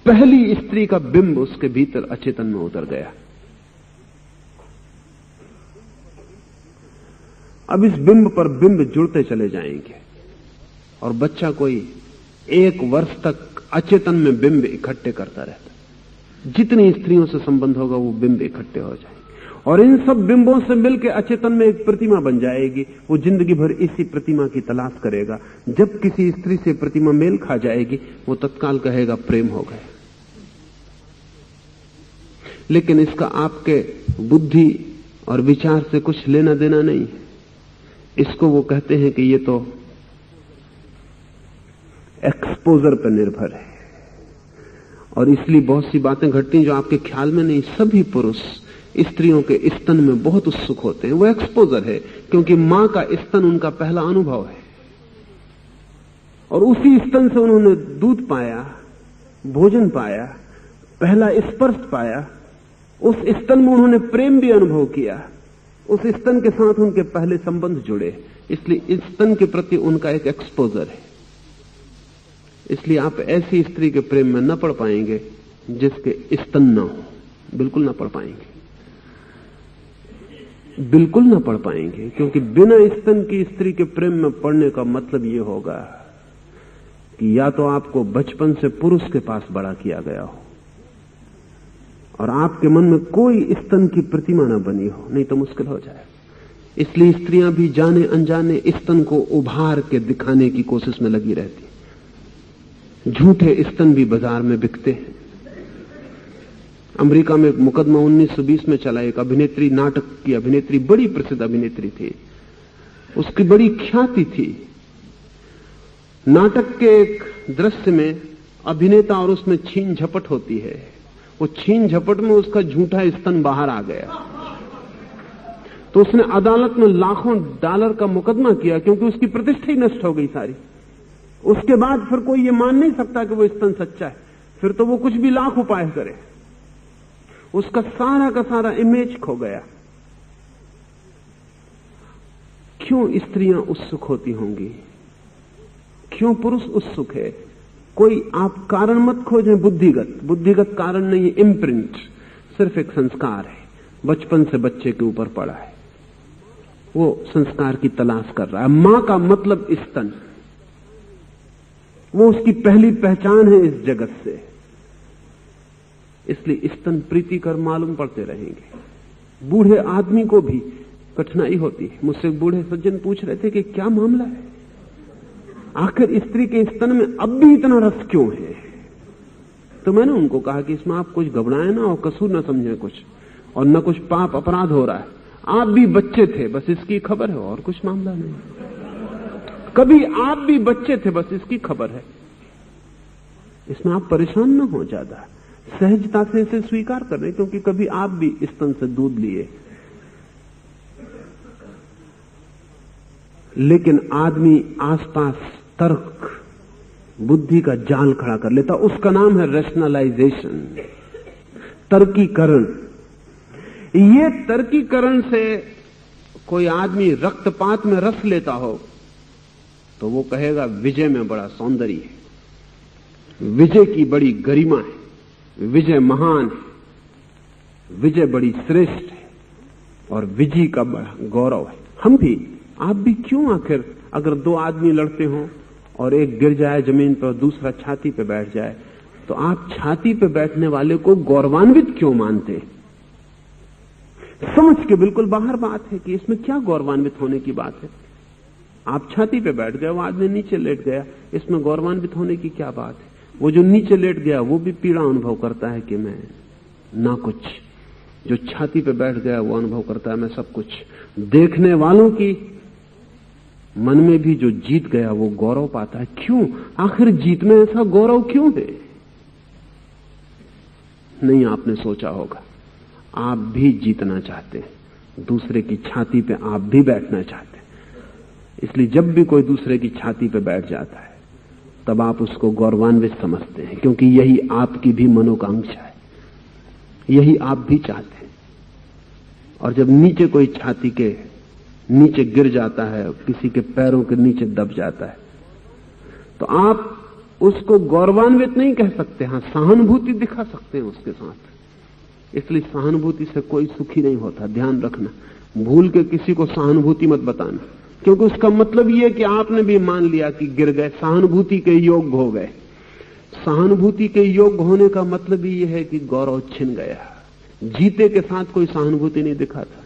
पहली स्त्री का बिंब उसके भीतर अचेतन में उतर गया। अब इस बिंब पर बिंब जुड़ते चले जाएंगे और बच्चा कोई 1 वर्ष तक अचेतन में बिंब इकट्ठे करता रहता। जितनी स्त्रियों से संबंध होगा वो बिंब इकट्ठे हो जाएंगे और इन सब बिंबों से मिलकर अचेतन में एक प्रतिमा बन जाएगी। वो जिंदगी भर इसी प्रतिमा की तलाश करेगा। जब किसी स्त्री से प्रतिमा मेल खा जाएगी वो तत्काल कहेगा प्रेम हो गया। लेकिन इसका आपके बुद्धि और विचार से कुछ लेना देना नहीं है। इसको वो कहते हैं कि ये तो एक्सपोजर पर निर्भर है और इसलिए बहुत सी बातें घटती जो आपके ख्याल में नहीं। सभी पुरुष स्त्रियों के स्तन में बहुत उत्सुक होते हैं, वो एक्सपोजर है, क्योंकि मां का स्तन उनका पहला अनुभव है और उसी स्तन से उन्होंने दूध पाया, भोजन पाया, पहला स्पर्श पाया, उस स्तन में उन्होंने प्रेम भी अनुभव किया, उस स्तन के साथ उनके पहले संबंध जुड़े, इसलिए इस स्तन के प्रति उनका एक एक्सपोजर है। इसलिए आप ऐसी स्त्री के प्रेम में न पड़ पाएंगे जिसके स्तन न हो, बिल्कुल न पड़ पाएंगे, बिल्कुल न पड़ पाएंगे। क्योंकि बिना स्तन की स्त्री के प्रेम में पड़ने का मतलब यह होगा कि या तो आपको बचपन से पुरुष के पास बड़ा किया गया हो और आपके मन में कोई स्तन की प्रतिमा न बनी हो, नहीं तो मुश्किल हो जाए। इसलिए स्त्रियां भी जाने अनजाने स्तन को उभार के दिखाने की कोशिश में लगी रहती। झूठे स्तन भी बाजार में बिकते हैं। अमेरिका में एक मुकदमा 1920 में चला। एक अभिनेत्री, नाटक की अभिनेत्री, बड़ी प्रसिद्ध अभिनेत्री थी, उसकी बड़ी ख्याति थी। नाटक के एक दृश्य में अभिनेता और उसमें छीन झपट होती है। वो छीन झपट में उसका झूठा स्तन बाहर आ गया, तो उसने अदालत में लाखों डॉलर का मुकदमा किया, क्योंकि उसकी प्रतिष्ठा ही नष्ट हो गई सारी। उसके बाद फिर कोई ये मान नहीं सकता कि वो स्तन सच्चा है, फिर तो वो कुछ भी लाख उपाय करे, उसका सारा का सारा इमेज खो गया। क्यों स्त्रियां उत्सुक होती होंगी, क्यों पुरुष उत्सुक है? कोई आप कारण मत खोजें, बुद्धिगत कारण नहीं, इम्प्रिंट, सिर्फ एक संस्कार है, बचपन से बच्चे के ऊपर पड़ा है, वो संस्कार की तलाश कर रहा है। मां का मतलब स्तन, वो उसकी पहली पहचान है इस जगत से, इसलिए स्तन प्रीतिकर मालूम पड़ते रहेंगे। बूढ़े आदमी को भी कठिनाई होती है। मुझसे बूढ़े सज्जन पूछ रहे थे कि क्या मामला है, आखिर स्त्री के स्तन में अब भी इतना रस क्यों है? तो मैंने उनको कहा कि इसमें आप कुछ घबराएं ना और कसूर ना समझें कुछ, और न कुछ पाप अपराध हो रहा है। आप भी बच्चे थे, बस इसकी खबर है, और कुछ मामला नहीं। कभी आप भी बच्चे थे, बस इसकी खबर है। इसमें आप परेशान न हो ज्यादा, सहजता से इसे स्वीकार कर रहे, क्योंकि कभी आप भी स्तन से दूध लिए। लेकिन आदमी आसपास तर्क, बुद्धि का जाल खड़ा कर लेता, उसका नाम है रैशनलाइजेशन, तर्कीकरण। ये तर्कीकरण से कोई आदमी रक्तपात में रस लेता हो तो वो कहेगा विजय में बड़ा सौंदर्य है, विजय की बड़ी गरिमा है, विजय महान है, विजय बड़ी श्रेष्ठ है और विजय का बड़ा गौरव है। हम भी, आप भी क्यों? आखिर अगर दो आदमी लड़ते हों और एक गिर जाए जमीन पर, दूसरा छाती पे बैठ जाए, तो आप छाती पे बैठने वाले को गौरवान्वित क्यों मानते? समझ के बिल्कुल बाहर बात है कि इसमें क्या गौरवान्वित होने की बात है। आप छाती पे बैठ गए, वो आदमी नीचे लेट गया, इसमें गौरवान्वित होने की क्या बात है? वो जो नीचे लेट गया वो भी पीड़ा अनुभव करता है कि मैं ना कुछ, जो छाती पे बैठ गया वो अनुभव करता है मैं सब कुछ। देखने वालों की मन में भी जो जीत गया वो गौरव पाता है। क्यों? आखिर जीत में ऐसा गौरव क्यों है? नहीं, आपने सोचा होगा, आप भी जीतना चाहते हैं, दूसरे की छाती पे आप भी बैठना चाहते हैं। इसलिए जब भी कोई दूसरे की छाती पे बैठ जाता है तब आप उसको गौरवान्वित समझते हैं, क्योंकि यही आपकी भी मनोकांक्षा है, यही आप भी चाहते हैं। और जब नीचे कोई छाती के नीचे गिर जाता है, किसी के पैरों के नीचे दब जाता है, तो आप उसको गौरवान्वित नहीं कह सकते, हाँ सहानुभूति दिखा सकते हैं उसके साथ। इसलिए सहानुभूति से कोई सुखी नहीं होता, ध्यान रखना। भूल के किसी को सहानुभूति मत बताना, क्योंकि उसका मतलब यह है कि आपने भी मान लिया कि गिर गए, सहानुभूति के योग्य हो गए। सहानुभूति के योग्य होने का मतलब ही यह है कि गौरव छिन गया। जीते के साथ कोई सहानुभूति नहीं दिखाता।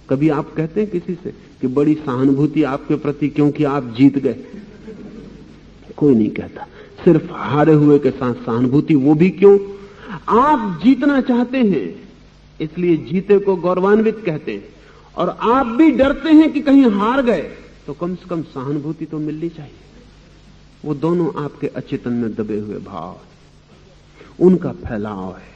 कभी आप कहते हैं किसी से कि बड़ी सहानुभूति आपके प्रति क्योंकि आप जीत गए? कोई नहीं कहता। सिर्फ हारे हुए के साथ सहानुभूति, वो भी क्यों? आप जीतना चाहते हैं इसलिए जीते को गौरवान्वित कहते हैं, और आप भी डरते हैं कि कहीं हार गए तो कम से कम सहानुभूति तो मिलनी चाहिए। वो दोनों आपके अचेतन में दबे हुए भाव, उनका फैलाव है।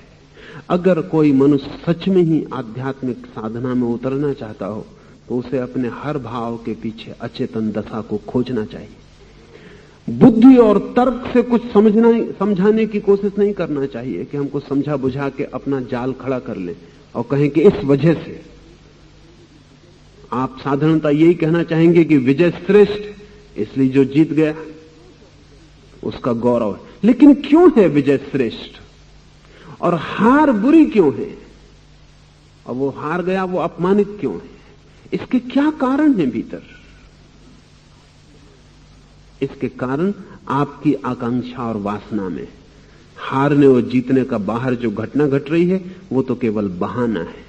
अगर कोई मनुष्य सच में ही आध्यात्मिक साधना में उतरना चाहता हो तो उसे अपने हर भाव के पीछे अचेतन दशा को खोजना चाहिए। बुद्धि और तर्क से कुछ समझाने की कोशिश नहीं करना चाहिए कि हमको समझा बुझा के अपना जाल खड़ा कर लें और कहें कि इस वजह से। आप साधारणतः यही कहना चाहेंगे कि विजय श्रेष्ठ, इसलिए जो जीत गया उसका गौरव है। लेकिन क्यों है विजय श्रेष्ठ और हार बुरी क्यों है? और वो हार गया, वो अपमानित क्यों है? इसके क्या कारण है भीतर? इसके कारण आपकी आकांक्षा और वासना में। हारने और जीतने का बाहर जो घटना घट रही है वो तो केवल बहाना है।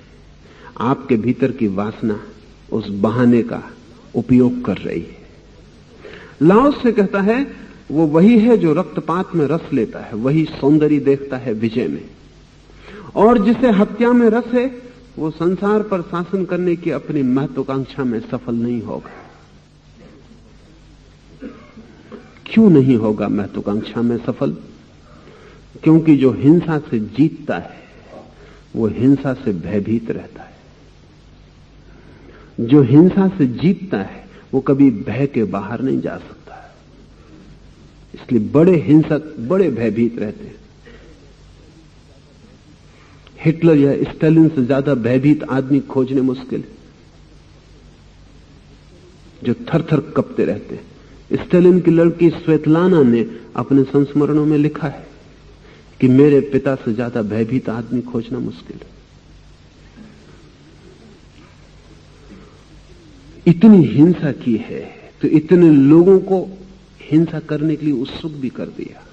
आपके भीतर की वासना उस बहाने का उपयोग कर रही है। लाओस से कहता है वो वही है जो रक्तपात में रस लेता है, वही सौंदर्य देखता है विजय में। और जिसे हत्या में रस है वो संसार पर शासन करने की अपनी महत्वाकांक्षा में सफल नहीं होगा। क्यों नहीं होगा महत्वाकांक्षा में सफल? क्योंकि जो हिंसा से जीतता है वो हिंसा से भयभीत रहता है। जो हिंसा से जीतता है वो कभी भय के बाहर नहीं जा सकता। इसलिए बड़े हिंसक बड़े भयभीत रहते हैं। हिटलर या स्टालिन से ज्यादा भयभीत आदमी खोजने मुश्किल है, जो थर थर कपते रहते हैं। स्टालिन की लड़की स्वेतलाना ने अपने संस्मरणों में लिखा है कि मेरे पिता से ज्यादा भयभीत आदमी खोजना मुश्किल है। इतनी हिंसा की है तो इतने लोगों को हिंसा करने के लिए उत्सुक भी कर दिया।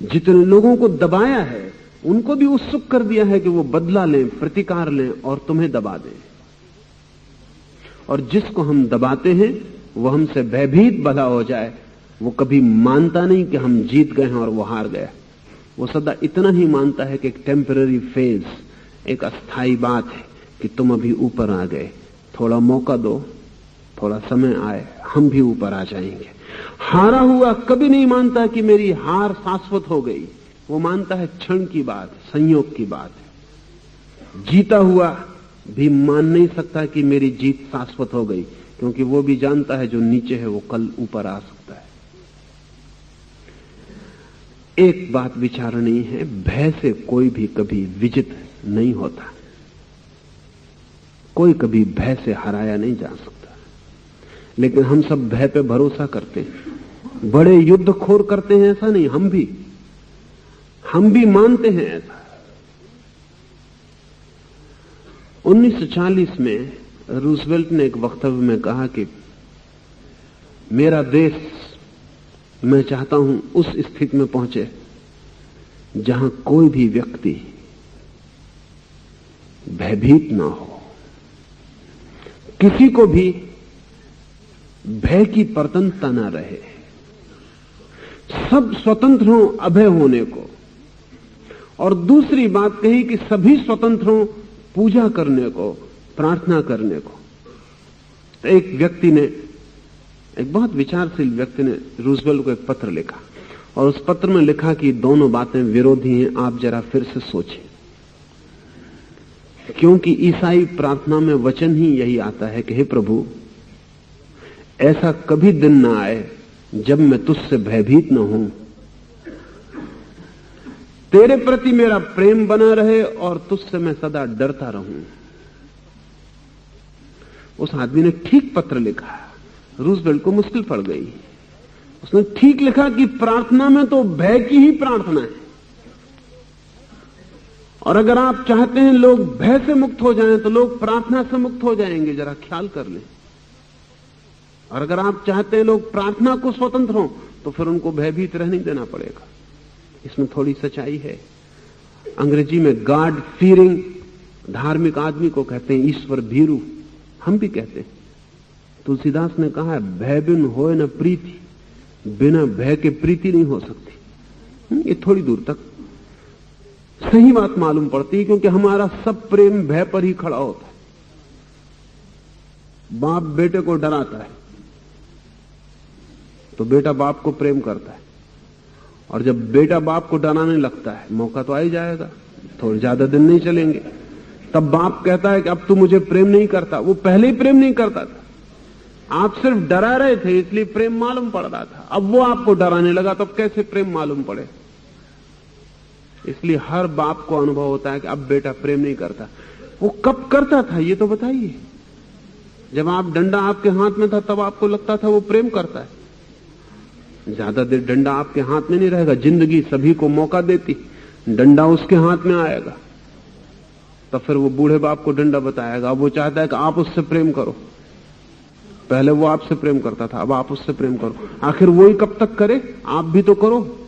जितने लोगों को दबाया है उनको भी उत्सुक कर दिया है कि वो बदला लें, प्रतिकार लें और तुम्हें दबा दें। और जिसको हम दबाते हैं वो हमसे भयभीत भला हो जाए, वो कभी मानता नहीं कि हम जीत गए हैं और वो हार गया। वो सदा इतना ही मानता है कि एक टेम्पररी फेज, एक अस्थाई बात है कि तुम अभी ऊपर आ गए, थोड़ा मौका दो, थोड़ा समय आए, हम भी ऊपर आ जाएंगे। हारा हुआ कभी नहीं मानता कि मेरी हार शाश्वत हो गई। वो मानता है क्षण की बात, संयोग की बात है। जीता हुआ भी मान नहीं सकता कि मेरी जीत शाश्वत हो गई, क्योंकि वो भी जानता है जो नीचे है वो कल ऊपर आ सकता है। एक बात विचारणीय है, भय से कोई भी कभी विजित नहीं होता। कोई कभी भय से हराया नहीं जा सकता। लेकिन हम सब भय पे भरोसा करते हैं, बड़े युद्ध खोर करते हैं, ऐसा नहीं। हम भी मानते हैं ऐसा। 1940 में रूजवेल्ट ने एक वक्तव्य में कहा कि मेरा देश, मैं चाहता हूं उस स्थिति में पहुंचे जहां कोई भी व्यक्ति भयभीत ना हो, किसी को भी भय की परतंत्रता ना रहे, सब स्वतंत्र हों अभय होने को। और दूसरी बात कही कि सभी स्वतंत्र हों पूजा करने को, प्रार्थना करने को। एक व्यक्ति ने, एक बहुत विचारशील व्यक्ति ने रूजवेल्ट को एक पत्र लिखा और उस पत्र में लिखा कि दोनों बातें विरोधी हैं, आप जरा फिर से सोचें। क्योंकि ईसाई प्रार्थना में वचन ही यही आता है कि हे प्रभु, ऐसा कभी दिन ना आए जब मैं तुझसे भयभीत न हूं, तेरे प्रति मेरा प्रेम बना रहे और तुझसे मैं सदा डरता रहूं। उस आदमी ने ठीक पत्र लिखा, रूजवेल्ट को मुश्किल पड़ गई। उसने ठीक लिखा कि प्रार्थना में तो भय की ही प्रार्थना है, और अगर आप चाहते हैं लोग भय से मुक्त हो जाएं तो लोग प्रार्थना से मुक्त हो जाएंगे, जरा ख्याल कर लें। और अगर आप चाहते हैं लोग प्रार्थना को स्वतंत्र हों तो फिर उनको भयभीत रहने देना पड़ेगा। इसमें थोड़ी सच्चाई है। अंग्रेजी में गॉड फीयरिंग धार्मिक आदमी को कहते हैं ईश्वर भीरू, हम भी कहते हैं। तुलसीदास ने कहा है भय बिन होए न प्रीति, बिना भय के प्रीति नहीं हो सकती। ये थोड़ी दूर तक सही बात मालूम पड़ती है, क्योंकि हमारा सब प्रेम भय पर ही खड़ा होता है। बाप बेटे को डराता है तो बेटा बाप को प्रेम करता है, और जब बेटा बाप को डराने लगता है, मौका तो आ ही जाएगा, थोड़े ज्यादा दिन नहीं चलेंगे, तब बाप कहता है कि अब तू मुझे प्रेम नहीं करता। वो पहले ही प्रेम नहीं करता था, आप सिर्फ डरा रहे थे इसलिए प्रेम मालूम पड़ रहा था। अब वो आपको डराने लगा तो कैसे प्रेम मालूम पड़े? इसलिए हर बाप को अनुभव होता है कि अब बेटा प्रेम नहीं करता। वो कब करता था ये तो बताइए। जब आप डंडा आपके हाथ में था तब आपको लगता था वो प्रेम करता है, ज्यादा देर डंडा आपके हाथ में नहीं रहेगा। जिंदगी सभी को मौका देती, डंडा उसके हाथ में आएगा तो फिर वो बूढ़े बाप को डंडा बताएगा। अब वो चाहता है कि आप उससे प्रेम करो। पहले वो आपसे प्रेम करता था, अब आप उससे प्रेम करो। आखिर वो ही कब तक करे, आप भी तो करो।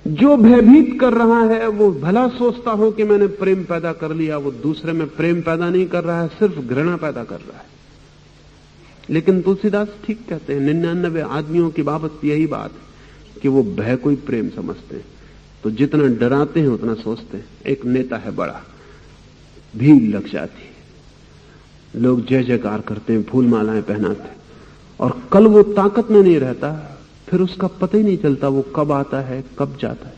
जो भयभीत कर रहा है वो भला सोचता हो कि मैंने प्रेम पैदा कर लिया, वो दूसरे में प्रेम पैदा नहीं कर रहा है, सिर्फ घृणा पैदा कर रहा है। लेकिन तुलसीदास ठीक कहते हैं, 99 आदमियों की बाबत यही बात है कि वो भय को ही प्रेम समझते हैं। तो जितना डराते हैं उतना सोचते हैं। एक नेता है बड़ा, भीड़ लग जाती है, लोग जय जयकार करते हैं, फूल मालाएं पहनाते हैं, और कल वो ताकत में नहीं रहता, फिर उसका पता ही नहीं चलता वो कब आता है कब जाता है।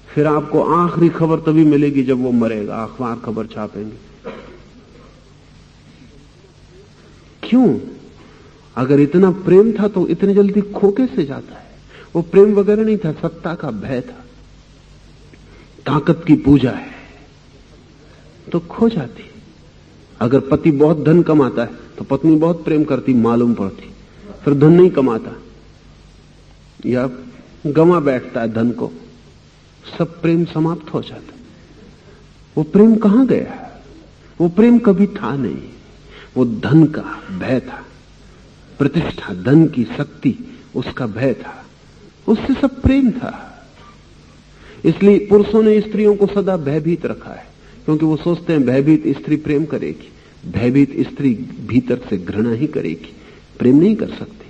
फिर आपको आखिरी खबर तभी मिलेगी जब वो मरेगा, अखबार खबर छापेंगे। क्यों? अगर इतना प्रेम था तो इतनी जल्दी खो कैसे जाता है? वो प्रेम वगैरह नहीं था, सत्ता का भय था, ताकत की पूजा है तो खो जाती। अगर पति बहुत धन कमाता है तो पत्नी बहुत प्रेम करती मालूम पड़ती, फिर धन नहीं कमाता या गंवा बैठता है धन को, सब प्रेम समाप्त हो जाता। वो प्रेम कहां गया? वो प्रेम कभी था नहीं। वो धन का भय था, प्रतिष्ठा, धन की शक्ति, उसका भय था, उससे सब प्रेम था। इसलिए पुरुषों ने स्त्रियों को सदा भयभीत रखा है, क्योंकि वो सोचते हैं भयभीत स्त्री प्रेम करेगी, भयभीत स्त्री भीतर से घृणा ही करेगी, प्रेम नहीं कर सकती।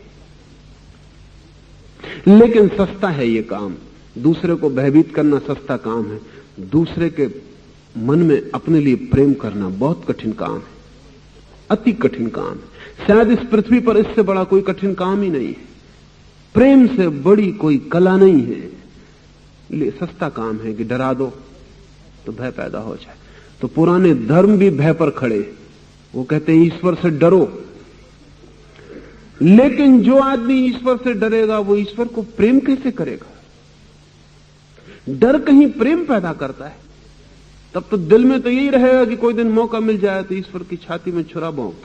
लेकिन सस्ता है ये काम, दूसरे को भयभीत करना सस्ता काम है। दूसरे के मन में अपने लिए प्रेम करना बहुत कठिन काम है, अति कठिन काम है। शायद इस पृथ्वी पर इससे बड़ा कोई कठिन काम ही नहीं है। प्रेम से बड़ी कोई कला नहीं है। ये सस्ता काम है कि डरा दो तो भय पैदा हो जाए। तो पुराने धर्म भी भय पर खड़े, वो कहते हैं ईश्वर से डरो। लेकिन जो आदमी ईश्वर से डरेगा वो ईश्वर को प्रेम कैसे करेगा? डर कहीं प्रेम पैदा करता है, तब तो दिल में तो यही रहेगा कि कोई दिन मौका मिल जाए तो ईश्वर की छाती में छुरा भोंक।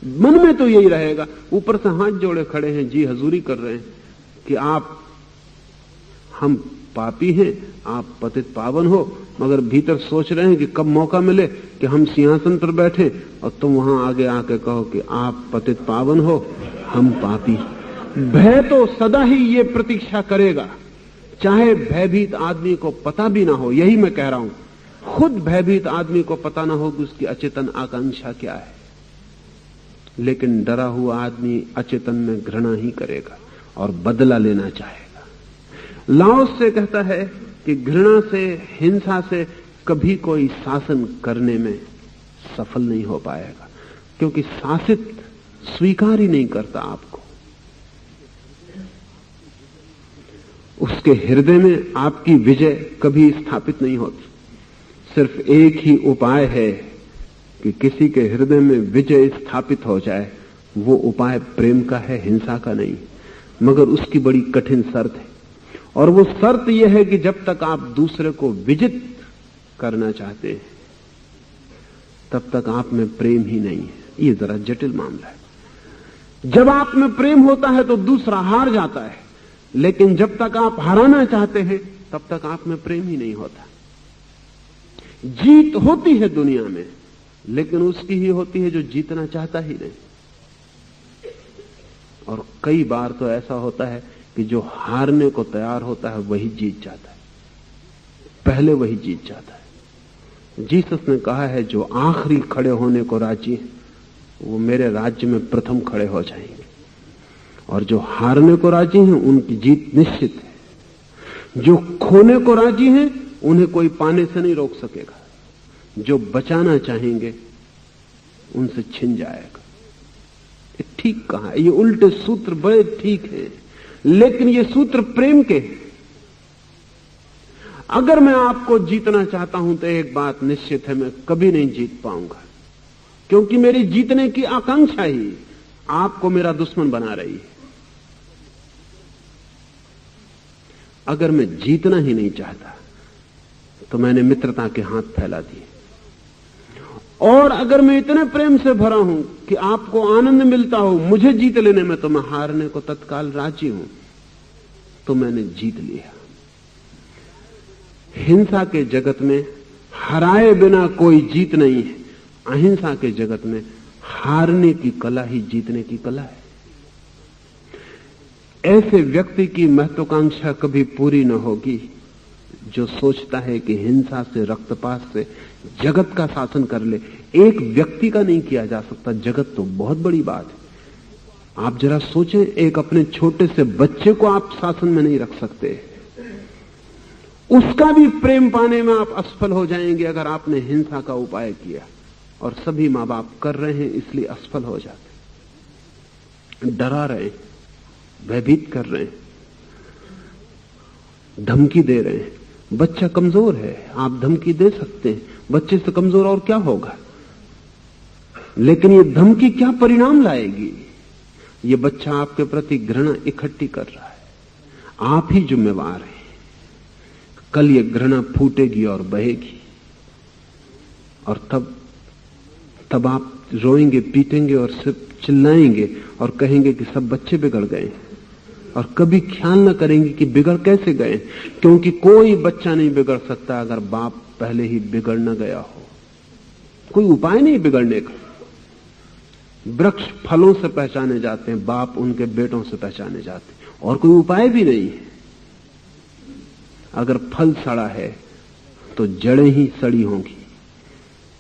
मन में तो यही रहेगा, ऊपर से हाथ जोड़े खड़े हैं, जी हजूरी कर रहे हैं कि आप, हम पापी हैं, आप पतित पावन हो, मगर भीतर सोच रहे हैं कि कब मौका मिले कि हम सिंहासन पर बैठे और तुम वहां आगे आके कहो कि आप पतित पावन हो, हम पापी। भय तो सदा ही ये प्रतीक्षा करेगा, चाहे भयभीत आदमी को पता भी ना हो। यही मैं कह रहा हूं, खुद भयभीत आदमी को पता ना हो कि उसकी अचेतन आकांक्षा क्या है, लेकिन डरा हुआ आदमी अचेतन में घृणा ही करेगा और बदला लेना चाहेगा। लाओस से कहता है कि घृणा से, हिंसा से कभी कोई शासन करने में सफल नहीं हो पाएगा, क्योंकि शासित स्वीकार ही नहीं करता आपको। उसके हृदय में आपकी विजय कभी स्थापित नहीं होती। सिर्फ एक ही उपाय है कि किसी के हृदय में विजय स्थापित हो जाए, वो उपाय प्रेम का है, हिंसा का नहीं। मगर उसकी बड़ी कठिन शर्त है, और वो शर्त यह है कि जब तक आप दूसरे को विजित करना चाहते हैं तब तक आप में प्रेम ही नहीं है। ये जरा जटिल मामला है। जब आप में प्रेम होता है तो दूसरा हार जाता है, लेकिन जब तक आप हराना चाहते हैं तब तक आप में प्रेम ही नहीं होता। जीत होती है दुनिया में, लेकिन उसकी ही होती है जो जीतना चाहता ही नहीं। और कई बार तो ऐसा होता है कि जो हारने को तैयार होता है वही जीत जाता है, पहले वही जीत जाता है। जीसस ने कहा है, जो आखिरी खड़े होने को राजी है वो मेरे राज्य में प्रथम खड़े हो जाएंगे, और जो हारने को राजी हैं उनकी जीत निश्चित है। जो खोने को राजी हैं उन्हें कोई पाने से नहीं रोक सकेगा, जो बचाना चाहेंगे उनसे छिन जाएगा। ये ठीक कहा, ये उल्टे सूत्र बड़े ठीक हैं, लेकिन ये सूत्र प्रेम के। अगर मैं आपको जीतना चाहता हूं तो एक बात निश्चित है, मैं कभी नहीं जीत पाऊंगा, क्योंकि मेरी जीतने की आकांक्षा ही आपको मेरा दुश्मन बना रही है। अगर मैं जीतना ही नहीं चाहता तो मैंने मित्रता के हाथ फैला दिए, और अगर मैं इतने प्रेम से भरा हूं कि आपको आनंद मिलता हो मुझे जीत लेने में, तो मैं हारने को तत्काल राजी हूं, तो मैंने जीत लिया। हिंसा के जगत में हराए बिना कोई जीत नहीं है। अहिंसा के जगत में हारने की कला ही जीतने की कला है। ऐसे व्यक्ति की महत्वाकांक्षा कभी पूरी न होगी जो सोचता है कि हिंसा से, रक्तपात से जगत का शासन कर ले। एक व्यक्ति का नहीं किया जा सकता, जगत तो बहुत बड़ी बात है। आप जरा सोचें, एक अपने छोटे से बच्चे को आप शासन में नहीं रख सकते, उसका भी प्रेम पाने में आप असफल हो जाएंगे अगर आपने हिंसा का उपाय किया। और सभी मां बाप कर रहे हैं, इसलिए असफल हो जाते, डरा रहे हैं, भयभीत कर रहे हैं, धमकी दे रहे हैं। बच्चा कमजोर है, आप धमकी दे सकते हैं, बच्चे से कमजोर और क्या होगा। लेकिन ये धमकी क्या परिणाम लाएगी? ये बच्चा आपके प्रति घृणा इकट्ठी कर रहा है, आप ही जिम्मेवार हैं। कल ये घृणा फूटेगी और बहेगी, और तब आप रोएंगे, पीटेंगे और सिर्फ चिल्लाएंगे और कहेंगे कि सब बच्चे बिगड़ गए, और कभी ख्याल न करेंगे कि बिगड़ कैसे गए। क्योंकि कोई बच्चा नहीं बिगड़ सकता अगर बाप पहले ही बिगड़ न गया हो। कोई उपाय नहीं बिगड़ने का। वृक्ष फलों से पहचाने जाते हैं, बाप उनके बेटों से पहचाने जाते हैं, और कोई उपाय भी नहीं है। अगर फल सड़ा है तो जड़ें ही सड़ी होंगी।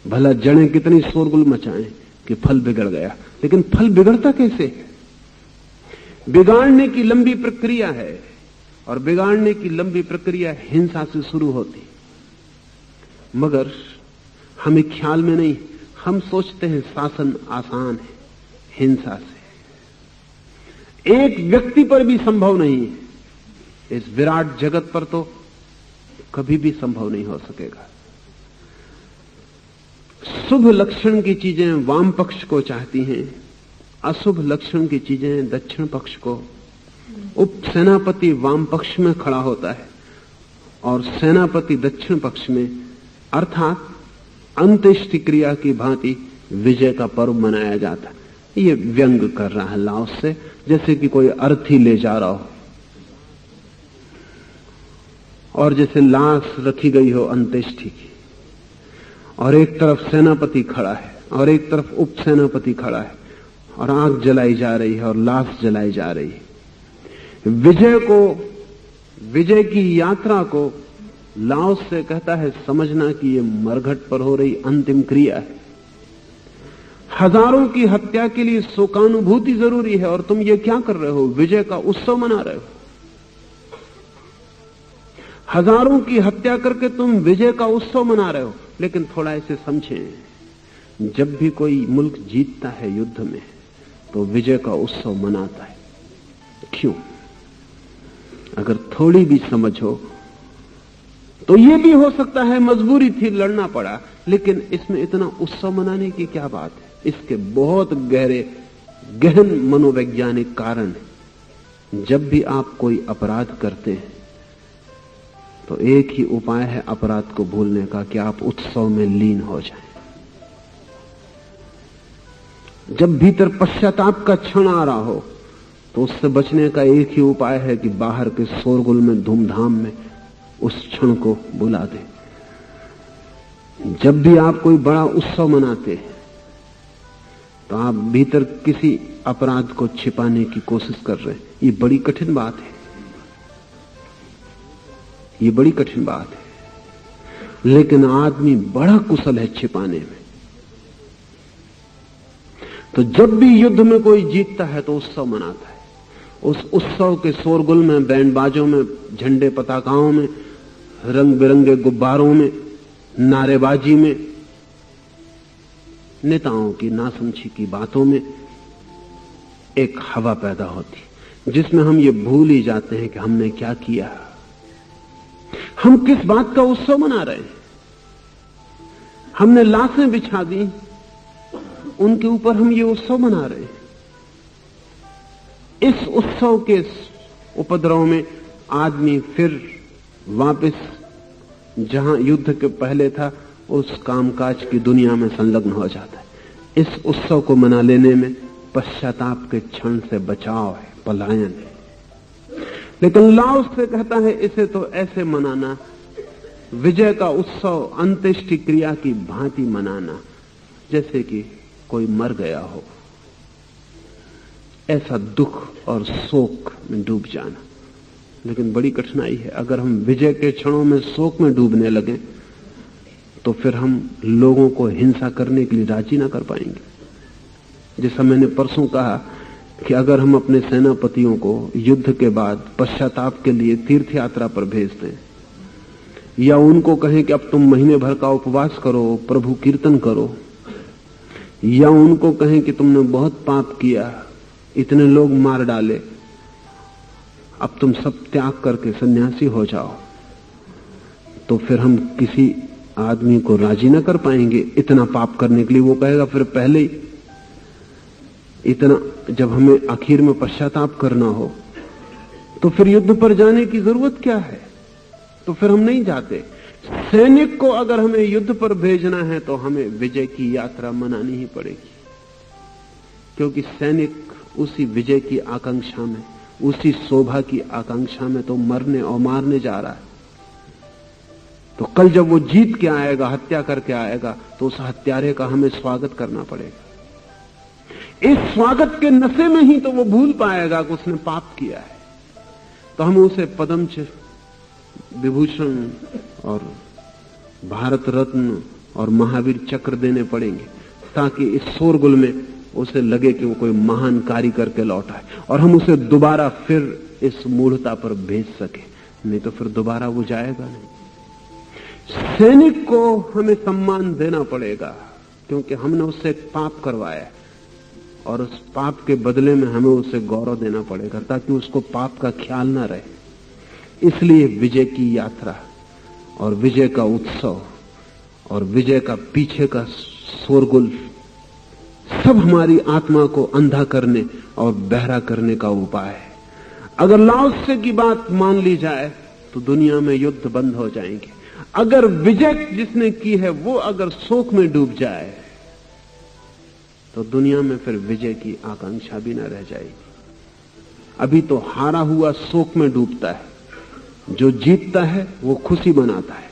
भला जड़ें कितनी शोरगुल मचाएं कि फल बिगड़ गया, लेकिन फल बिगड़ता कैसे है? बिगाड़ने की लंबी प्रक्रिया है, और बिगाड़ने की लंबी प्रक्रिया हिंसा से शुरू होती। मगर हमें ख्याल में नहीं, हम सोचते हैं शासन आसान है, हिंसा से एक व्यक्ति पर भी संभव नहीं है, इस विराट जगत पर तो कभी भी संभव नहीं हो सकेगा। शुभ लक्षण की चीजें वाम पक्ष को चाहती हैं, अशुभ लक्षण की चीजें दक्षिण पक्ष को। उप सेनापति वाम पक्ष में खड़ा होता है और सेनापति दक्षिण पक्ष में, अर्थात अंत्येष्टि क्रिया की भांति विजय का पर्व मनाया जाता है। ये व्यंग कर रहा है लाओस से, जैसे कि कोई अर्थी ले जा रहा हो और जैसे लाश रखी गई हो अंत्येष्टि की, और एक तरफ सेनापति खड़ा है और एक तरफ उप सेनापति खड़ा है, और आग जलाई जा रही है और लाश जलाई जा रही है। विजय की यात्रा को लाओस से कहता है समझना कि ये मरघट पर हो रही अंतिम क्रिया है। हजारों की हत्या के लिए शोकानुभूति जरूरी है, और तुम ये क्या कर रहे हो? विजय का उत्सव मना रहे हो। हजारों की हत्या करके तुम विजय का उत्सव मना रहे हो। लेकिन थोड़ा इसे समझें, जब भी कोई मुल्क जीतता है युद्ध में तो विजय का उत्सव मनाता है। क्यों? अगर थोड़ी भी समझ हो तो यह भी हो सकता है मजबूरी थी, लड़ना पड़ा, लेकिन इसमें इतना उत्सव मनाने की क्या बात है? इसके बहुत गहन मनोवैज्ञानिक कारण है। जब भी आप कोई अपराध करते हैं तो एक ही उपाय है अपराध को भूलने का, कि आप उत्सव में लीन हो जाएं। जब भीतर पश्चाताप का क्षण आ रहा हो तो उससे बचने का एक ही उपाय है कि बाहर के शोरगुल में, धूमधाम में उस क्षण को बुला दे। जब भी आप कोई बड़ा उत्सव मनाते हैं तो आप भीतर किसी अपराध को छिपाने की कोशिश कर रहे हैं। ये बड़ी कठिन बात है, ये बड़ी कठिन बात है, लेकिन आदमी बड़ा कुशल है छिपाने में। तो जब भी युद्ध में कोई जीतता है तो उत्सव मनाता है। उस उत्सव के शोरगुल में, बैंडबाजों में, झंडे पताकाओं में, रंग बिरंगे गुब्बारों में, नारेबाजी में, नेताओं की नासमझी की बातों में एक हवा पैदा होती जिसमें हम ये भूल ही जाते हैं कि हमने क्या किया। हम किस बात का उत्सव मना रहे हैं? हमने लाशें बिछा दी, उनके ऊपर हम ये उत्सव मना रहे हैं। इस उत्सव के उपद्रव में आदमी फिर वापस जहां युद्ध के पहले था उस कामकाज की दुनिया में संलग्न हो जाता है। इस उत्सव को मना लेने में पश्चाताप के क्षण से बचाव है, पलायन है। लेकिन लाओस से कहता है इसे तो ऐसे मनाना, विजय का उत्सव अंत्येष्टि क्रिया की भांति मनाना, जैसे कि कोई मर गया हो, ऐसा दुख और शोक में डूब जाना। लेकिन बड़ी कठिनाई है, अगर हम विजय के क्षणों में शोक में डूबने लगे तो फिर हम लोगों को हिंसा करने के लिए राजी ना कर पाएंगे। जैसा मैंने परसों कहा कि अगर हम अपने सेनापतियों को युद्ध के बाद पश्चाताप के लिए तीर्थ यात्रा पर भेज दें, या उनको कहें कि अब तुम महीने भर का उपवास करो, प्रभु कीर्तन करो, या उनको कहें कि तुमने बहुत पाप किया, इतने लोग मार डाले, अब तुम सब त्याग करके सन्यासी हो जाओ, तो फिर हम किसी आदमी को राजी ना कर पाएंगे इतना पाप करने के लिए। वो कहेगा फिर पहले ही इतना, जब हमें आखिर में पश्चाताप करना हो तो फिर युद्ध पर जाने की जरूरत क्या है, तो फिर हम नहीं जाते। सैनिक को अगर हमें युद्ध पर भेजना है तो हमें विजय की यात्रा मनानी ही पड़ेगी, क्योंकि सैनिक उसी विजय की आकांक्षा में, उसी शोभा की आकांक्षा में तो मरने और मारने जा रहा है। तो कल जब वो जीत के आएगा, हत्या करके आएगा, तो उस हत्यारे का हमें स्वागत करना पड़ेगा। इस स्वागत के नशे में ही तो वो भूल पाएगा कि उसने पाप किया है। तो हमें उसे पद्म विभूषण और भारत रत्न और महावीर चक्र देने पड़ेंगे, ताकि इस शोरगुल में उसे लगे कि वो कोई महान कार्य करके लौटा है, और हम उसे दोबारा फिर इस मूढ़ता पर भेज सके। नहीं तो फिर दोबारा वो जाएगा नहीं। सैनिक को हमें सम्मान देना पड़ेगा, क्योंकि हमने उससे एक पाप करवाया, और उस पाप के बदले में हमें उसे गौरव देना पड़ेगा, ताकि उसको पाप का ख्याल ना रहे। इसलिए विजय की यात्रा और विजय का उत्सव और विजय का पीछे का शोरगुल सब हमारी आत्मा को अंधा करने और बहरा करने का उपाय है। अगर लाओत्से की बात मान ली जाए तो दुनिया में युद्ध बंद हो जाएंगे। अगर विजय जिसने की है वो अगर शोक में डूब जाए तो दुनिया में फिर विजय की आकांक्षा भी न रह जाएगी। अभी तो हारा हुआ शोक में डूबता है, जो जीतता है वो खुशी मनाता है।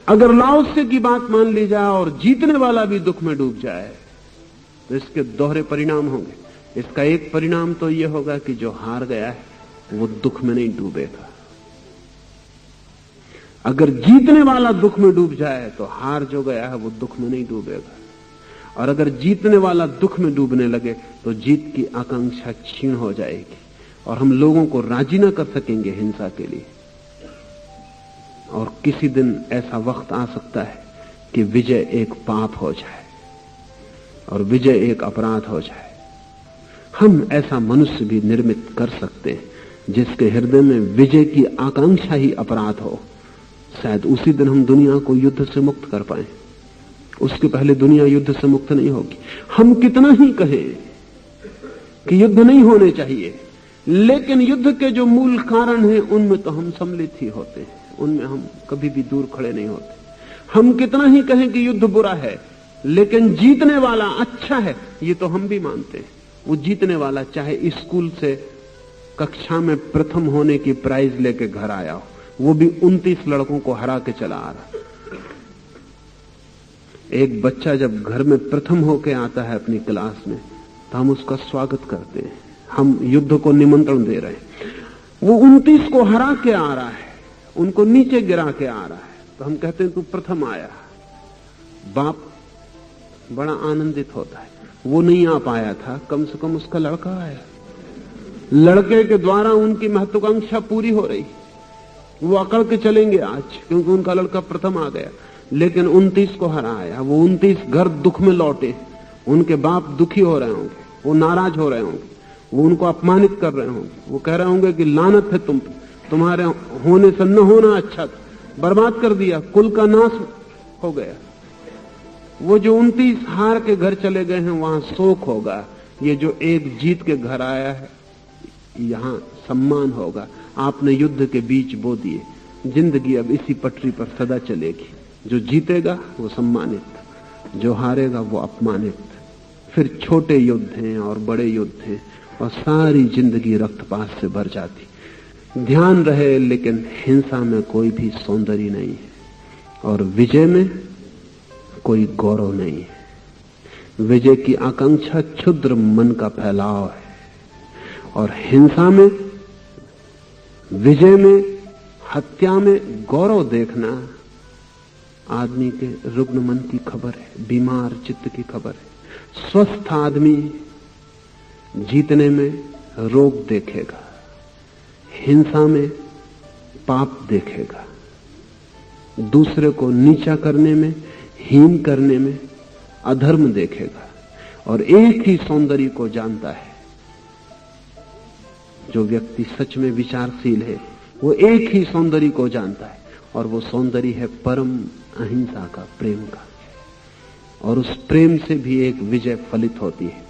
अगर लाओत्से की बात मान ली जाए और जीतने वाला भी दुख में डूब जाए तो इसके दोहरे परिणाम होंगे। इसका एक परिणाम तो यह होगा कि जो हार गया है वो दुख में नहीं डूबेगा। अगर जीतने वाला दुख में डूब जाए तो हार जो गया है वो दुख में नहीं डूबेगा, और अगर जीतने वाला दुख में डूबने लगे तो जीत की आकांक्षा क्षीण हो जाएगी और हम लोगों को राजी ना कर सकेंगे हिंसा के लिए। और किसी दिन ऐसा वक्त आ सकता है कि विजय एक पाप हो जाए और विजय एक अपराध हो जाए। हम ऐसा मनुष्य भी निर्मित कर सकते हैं जिसके हृदय में विजय की आकांक्षा ही अपराध हो। शायद उसी दिन हम दुनिया को युद्ध से मुक्त कर पाए। उसके पहले दुनिया युद्ध से मुक्त नहीं होगी। हम कितना ही कहें कि युद्ध नहीं होने चाहिए, लेकिन युद्ध के जो मूल कारण हैं उनमें तो हम सम्मिलित ही होते हैं, उनमें हम कभी भी दूर खड़े नहीं होते। हम कितना ही कहें कि युद्ध बुरा है, लेकिन जीतने वाला अच्छा है, ये तो हम भी मानते हैं। वो जीतने वाला चाहे स्कूल से कक्षा में प्रथम होने की प्राइज लेके घर आया हो, वो भी 29 लड़कों को हरा के चला आ रहा। एक बच्चा जब घर में प्रथम होके आता है अपनी क्लास में तो हम उसका स्वागत करते हैं, हम युद्ध को निमंत्रण दे रहे हैं। वो 29 को हरा के आ रहा है, उनको नीचे गिरा के आ रहा है, तो हम कहते हैं तू प्रथम आया। बाप बड़ा आनंदित होता है, वो नहीं आ पाया था, कम से कम उसका लड़का आया। लड़के के द्वारा उनकी महत्वाकांक्षा पूरी हो रही। वो अकड़ के चलेंगे आज क्योंकि उनका लड़का प्रथम आ गया, लेकिन 29 को हराया। वो 29 घर दुख में लौटे, उनके बाप दुखी हो रहे होंगे, वो नाराज हो रहे होंगे, वो उनको अपमानित कर रहे होंगे, वो कह रहे होंगे कि लानत है तुम्हारे होने से न होना अच्छा था, बर्बाद कर दिया, कुल का नाश हो गया। वो जो 29 हार के घर चले गए हैं वहां शोक होगा, ये जो एक जीत के घर आया है यहां सम्मान होगा। आपने युद्ध के बीज बो दिए, जिंदगी अब इसी पटरी पर सदा चलेगी। जो जीतेगा वो सम्मानित, जो हारेगा वो अपमानित। फिर छोटे युद्ध हैं और बड़े युद्ध हैं और सारी जिंदगी रक्तपात से भर जाती। ध्यान रहे, लेकिन हिंसा में कोई भी सौंदर्य नहीं है और विजय में कोई गौरव नहीं है। विजय की आकांक्षा क्षुद्र मन का फैलाव है और हिंसा में, विजय में, हत्या में गौरव देखना आदमी के रुग्ण मन की खबर है, बीमार चित्त की खबर है। स्वस्थ आदमी जीतने में रोग देखेगा, हिंसा में पाप देखेगा, दूसरे को नीचा करने में, हीन करने में अधर्म देखेगा। और एक ही सौंदर्य को जानता है, जो व्यक्ति सच में विचारशील है वो एक ही सौंदर्य को जानता है, और वो सौंदर्य है परम अहिंसा का, प्रेम का। और उस प्रेम से भी एक विजय फलित होती है,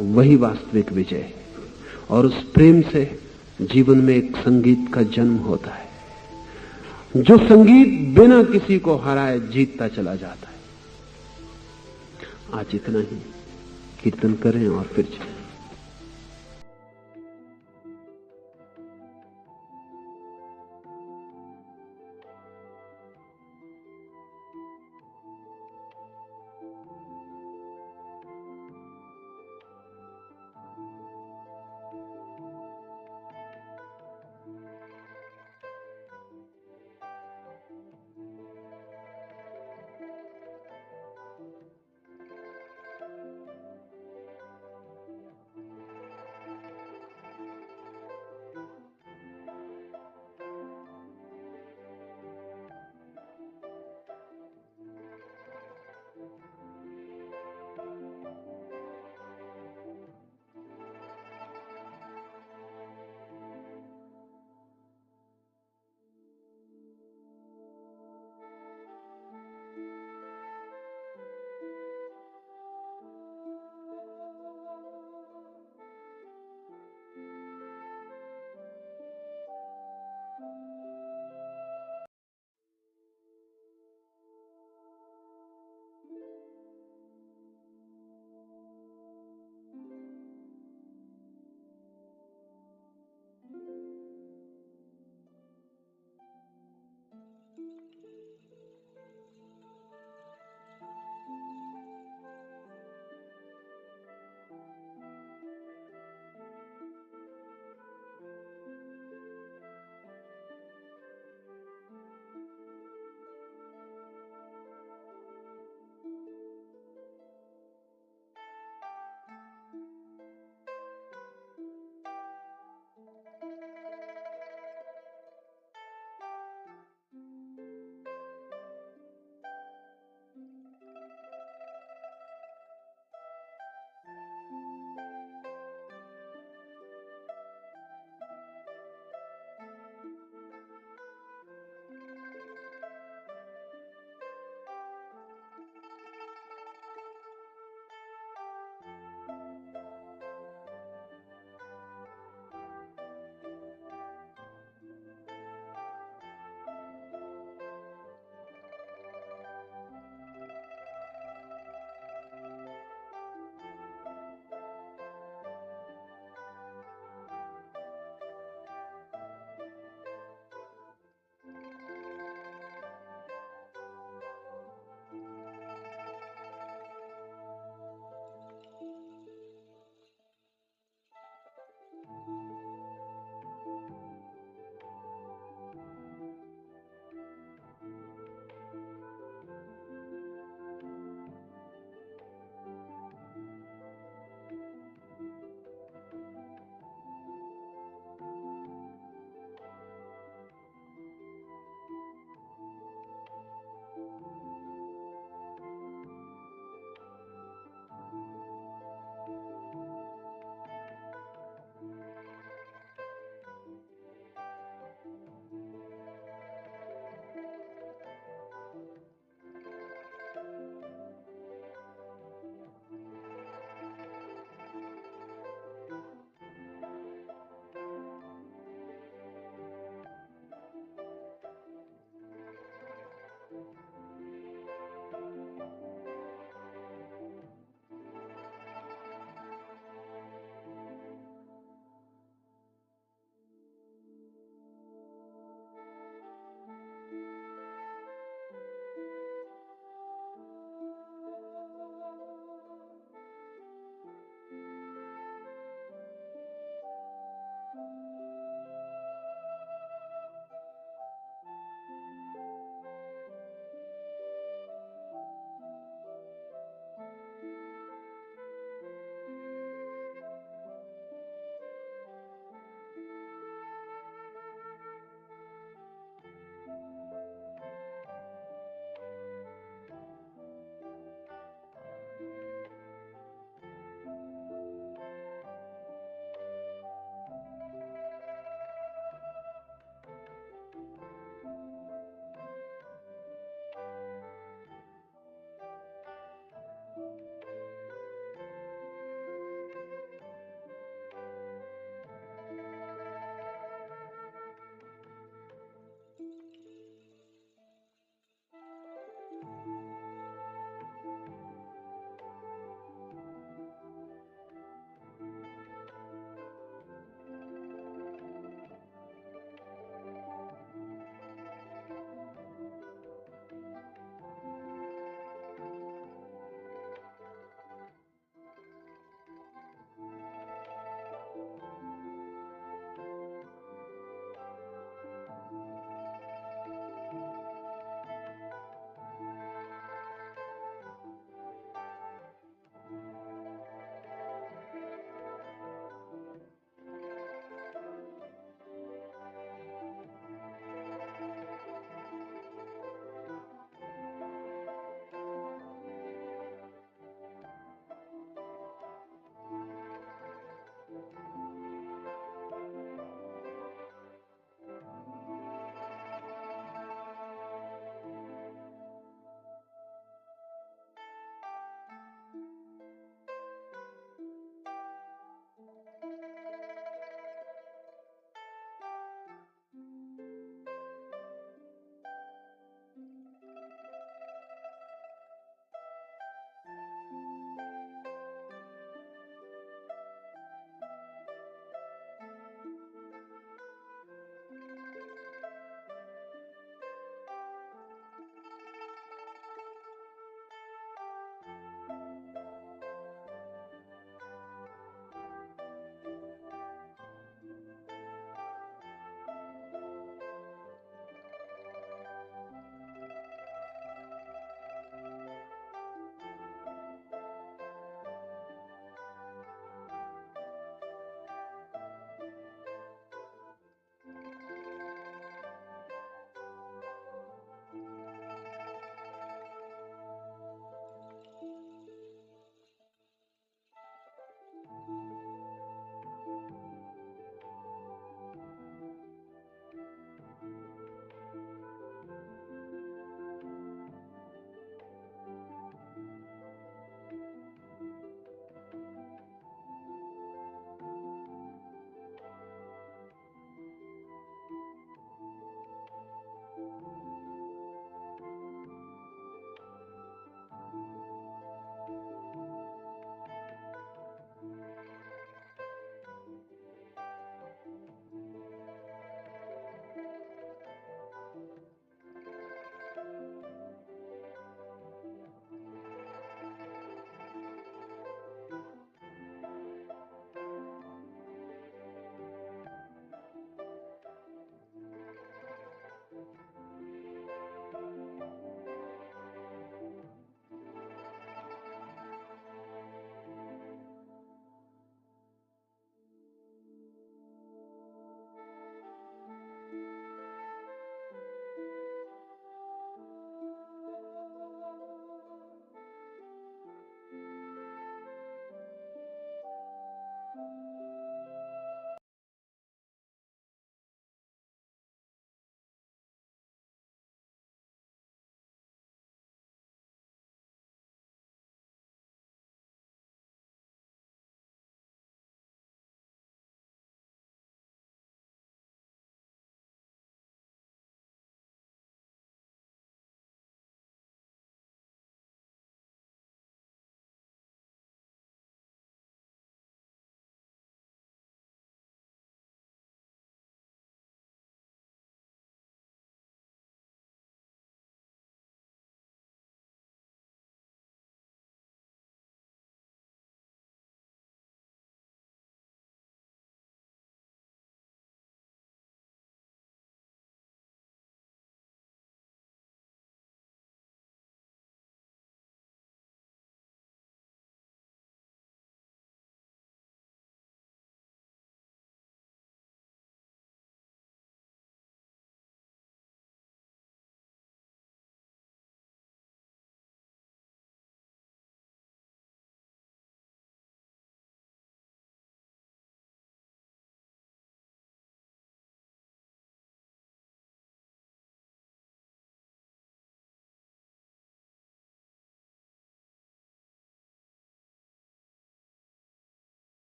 वही वास्तविक विजय है। और उस प्रेम से जीवन में एक संगीत का जन्म होता है, जो संगीत बिना किसी को हराए जीतता चला जाता है। आज इतना ही, कीर्तन करें और फिर चलें।